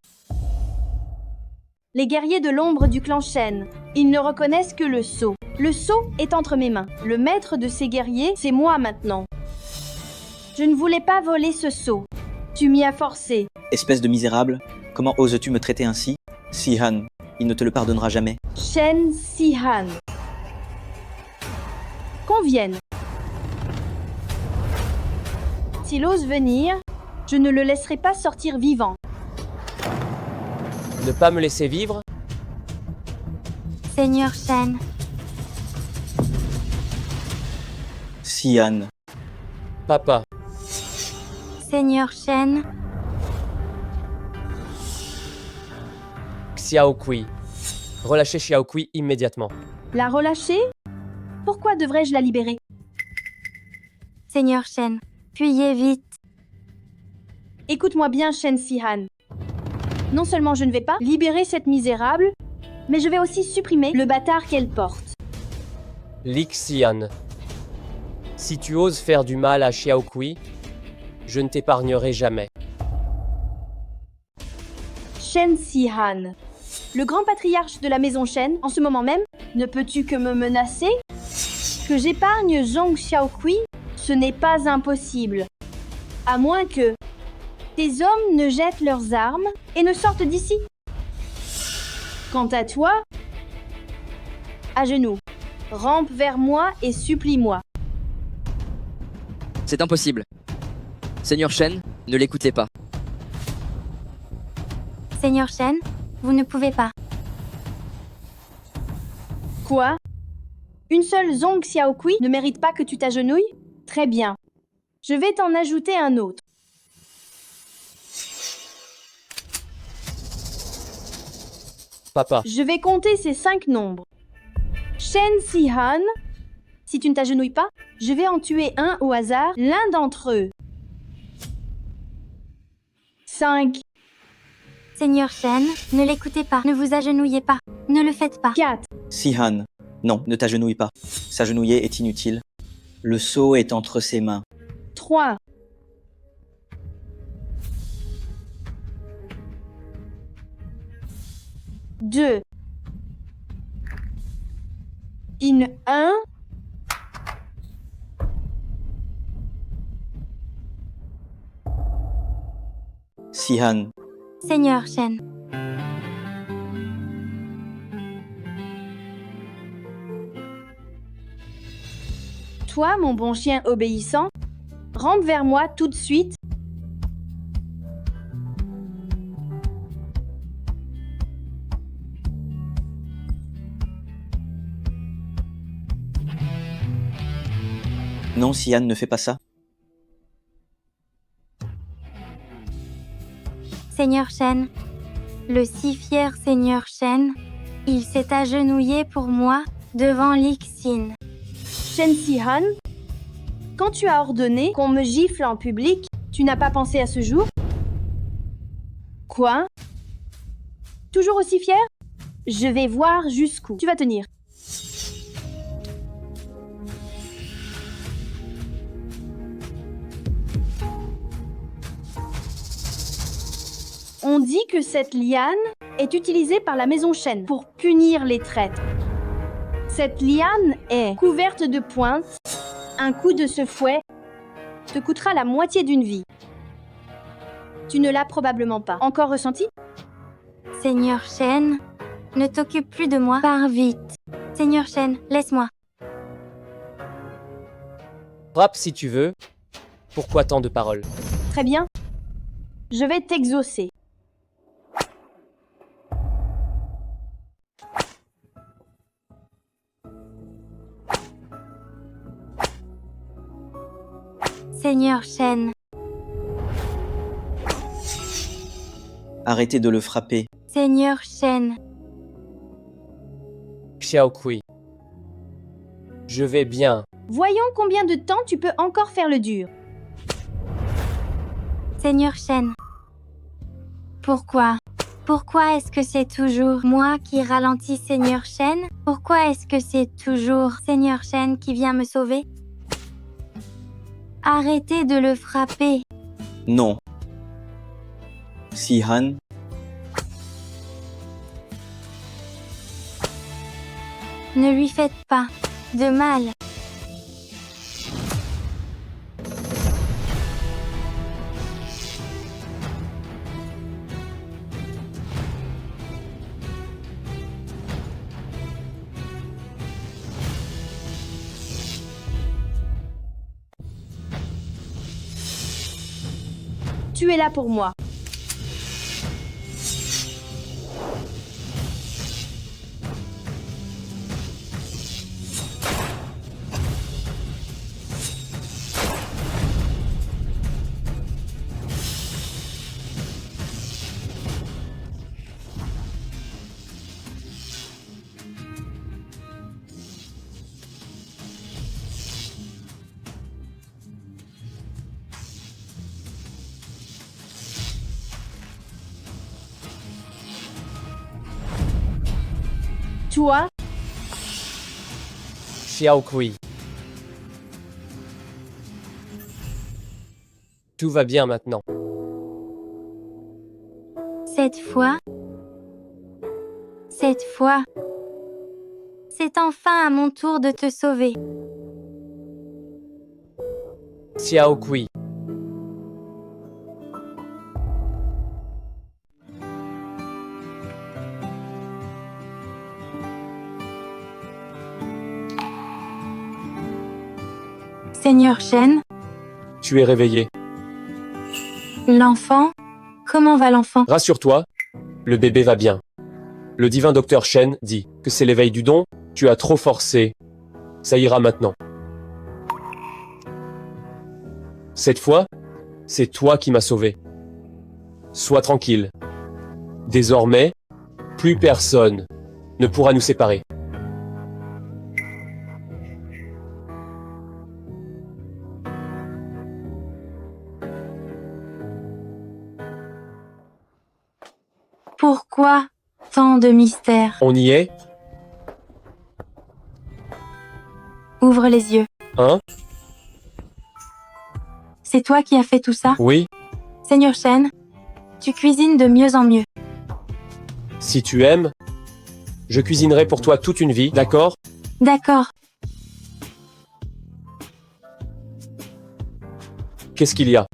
Les guerriers de l'ombre du clan Shen, ils ne reconnaissent que le sceau. Le sceau est entre mes mains. Le maître de ces guerriers, c'est moi maintenant. Je ne voulais pas voler ce sceau. Tu m'y as forcé. Espèce de misérable, comment oses-tu me traiter ainsi? Si-han, il ne te le pardonnera jamais. Shen Si-han. Qu'on vienne. S'il ose venir, je ne le laisserai pas sortir vivant. Ne pas me laisser vivre? Seigneur Shen, Si-han, Papa, Seigneur Shen, Xiaokui. Relâchez Xiaokui immédiatement. La relâcher? Pourquoi devrais-je la libérer? Seigneur Shen, fuyez vite. Écoute-moi bien, Shen Si-han. Non seulement je ne vais pas libérer cette misérable, mais je vais aussi supprimer le bâtard qu'elle porte. Lixian. Si tu oses faire du mal à Xiaokui, je ne t'épargnerai jamais. Shen Si-han. Le grand patriarche de la maison Shen, en ce moment même, ne peux-tu que me menacer? Que j'épargne Zhong Xiaokui, ce n'est pas impossible. À moins que tes hommes ne jettent leurs armes et ne sortent d'ici. Quant à toi, à genoux, rampe vers moi et supplie-moi. C'est impossible. Seigneur Shen, ne l'écoutez pas. Seigneur Shen, vous ne pouvez pas. Quoi? Une seule Zhong Xiaokui ne mérite pas que tu t'agenouilles? Très bien. Je vais t'en ajouter un autre. Papa. Je vais compter ces 5 nombres. Shen Si-han, si tu ne t'agenouilles pas, je vais en tuer un au hasard, l'un d'entre eux. 5. Seigneur Shen, ne l'écoutez pas, ne vous agenouillez pas, ne le faites pas. 4. Si-han, non, ne t'agenouille pas. S'agenouiller est inutile. Le sceau est entre ses mains. 3. 2. In 1. Si-han, Seigneur Shen, Toi, mon bon chien obéissant, rampe vers moi tout de suite. non, Si-han ne fait pas ça. Seigneur Shen. Le si fier Seigneur Shen. Il s'est agenouillé pour moi devant Lixin. Shen Sihan, quand tu as ordonné qu'on me gifle en public, tu n'as pas pensé à ce jour? Quoi? Toujours aussi fier? Je vais voir jusqu'où tu vas tenir. On dit que cette liane est utilisée par la maison Shen pour punir les traîtres. Cette liane est couverte de pointes. Un coup de ce fouet te coûtera la moitié d'une vie. Tu ne l'as probablement pas encore ressenti? Seigneur Shen, ne t'occupe plus de moi. Pars vite. Seigneur Shen, laisse-moi. Frappe si tu veux. Pourquoi tant de paroles? Très bien. Je vais t'exaucer. Seigneur Shen. Arrêtez de le frapper. Seigneur Shen. Xiao Kui. Je vais bien. Voyons combien de temps tu peux encore faire le dur. Seigneur Shen. Pourquoi? Pourquoi est-ce que c'est toujours moi qui ralentis Seigneur Shen? Pourquoi est-ce que c'est toujours Seigneur Shen qui vient me sauver? Arrêtez de le frapper. Non. Sihan, ne lui faites pas de mal. Tu es là pour moi. Toi, Xiao Kui. Tout va bien maintenant. Cette fois, c'est enfin à mon tour de te sauver. Xiao Kui. Seigneur Shen, Tu es réveillé. l'enfant, comment va l'enfant? Rassure-toi, le bébé va bien. Le divin docteur Shen dit que c'est l'éveil du don, tu as trop forcé. Ça ira maintenant. Cette fois, c'est toi qui m'as sauvé. Sois tranquille. Désormais, plus personne ne pourra nous séparer. Pourquoi tant de mystères? On y est? Ouvre les yeux. Hein? C'est toi qui as fait tout ça? Oui? Seigneur Shen, tu cuisines de mieux en mieux. Si tu aimes, je cuisinerai pour toi toute une vie, d'accord? D'accord. Qu'est-ce qu'il y a?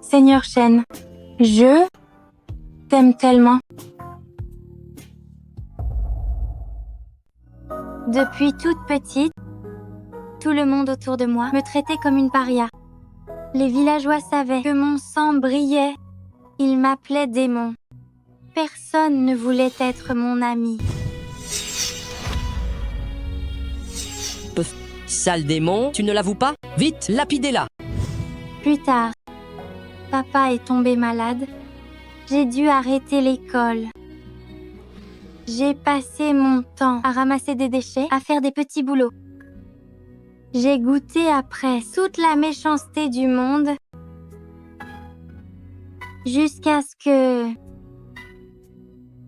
Seigneur Shen, je t'aime tellement. Depuis toute petite, tout le monde autour de moi me traitait comme une paria. Les villageois savaient que mon sang brillait. Ils m'appelaient démon. Personne ne voulait être mon ami. Sale démon, tu ne l'avoues pas? Vite, lapidez-la! Plus tard, papa est tombé malade. J'ai dû arrêter l'école. J'ai passé mon temps à ramasser des déchets, à faire des petits boulots. J'ai goûté après toute la méchanceté du monde jusqu'à ce que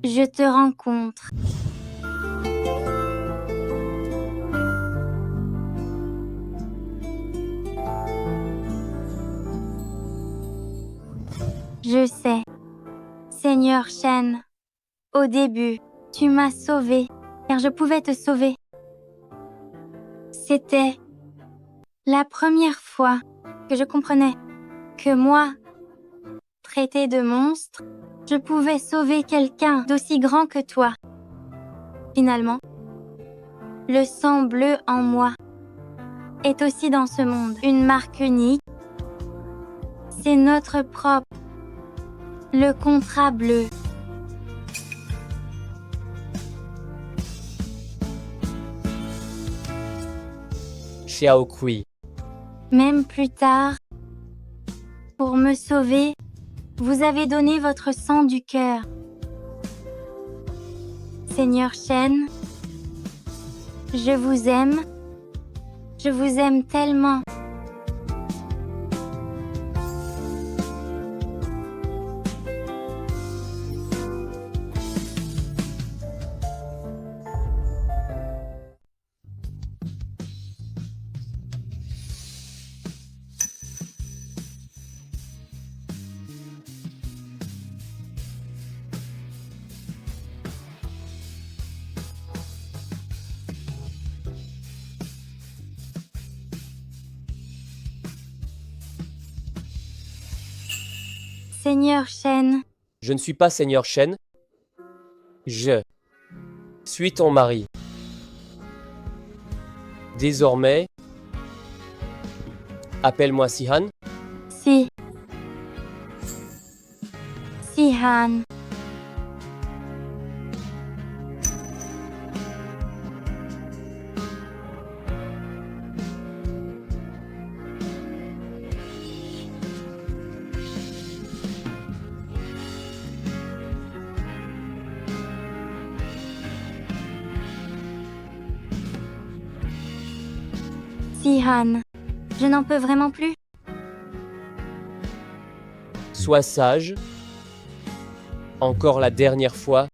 je te rencontre. Je sais, Seigneur Shen, au début, tu m'as sauvé, car je pouvais te sauver. C'était la première fois que je comprenais que moi, traité de monstre, je pouvais sauver quelqu'un d'aussi grand que toi. Finalement, le sang bleu en moi est aussi dans ce monde une marque unique. C'est notre propre, le contrat bleu. Xiao Kui. Même plus tard, pour me sauver, vous avez donné votre sang du cœur. Seigneur Shen, je vous aime tellement. Seigneur Shen, Je ne suis pas Seigneur Shen. Je suis ton mari. Désormais, appelle-moi Sihan. Sihan. Sihan, je n'en peux vraiment plus. Sois sage. Encore la dernière fois.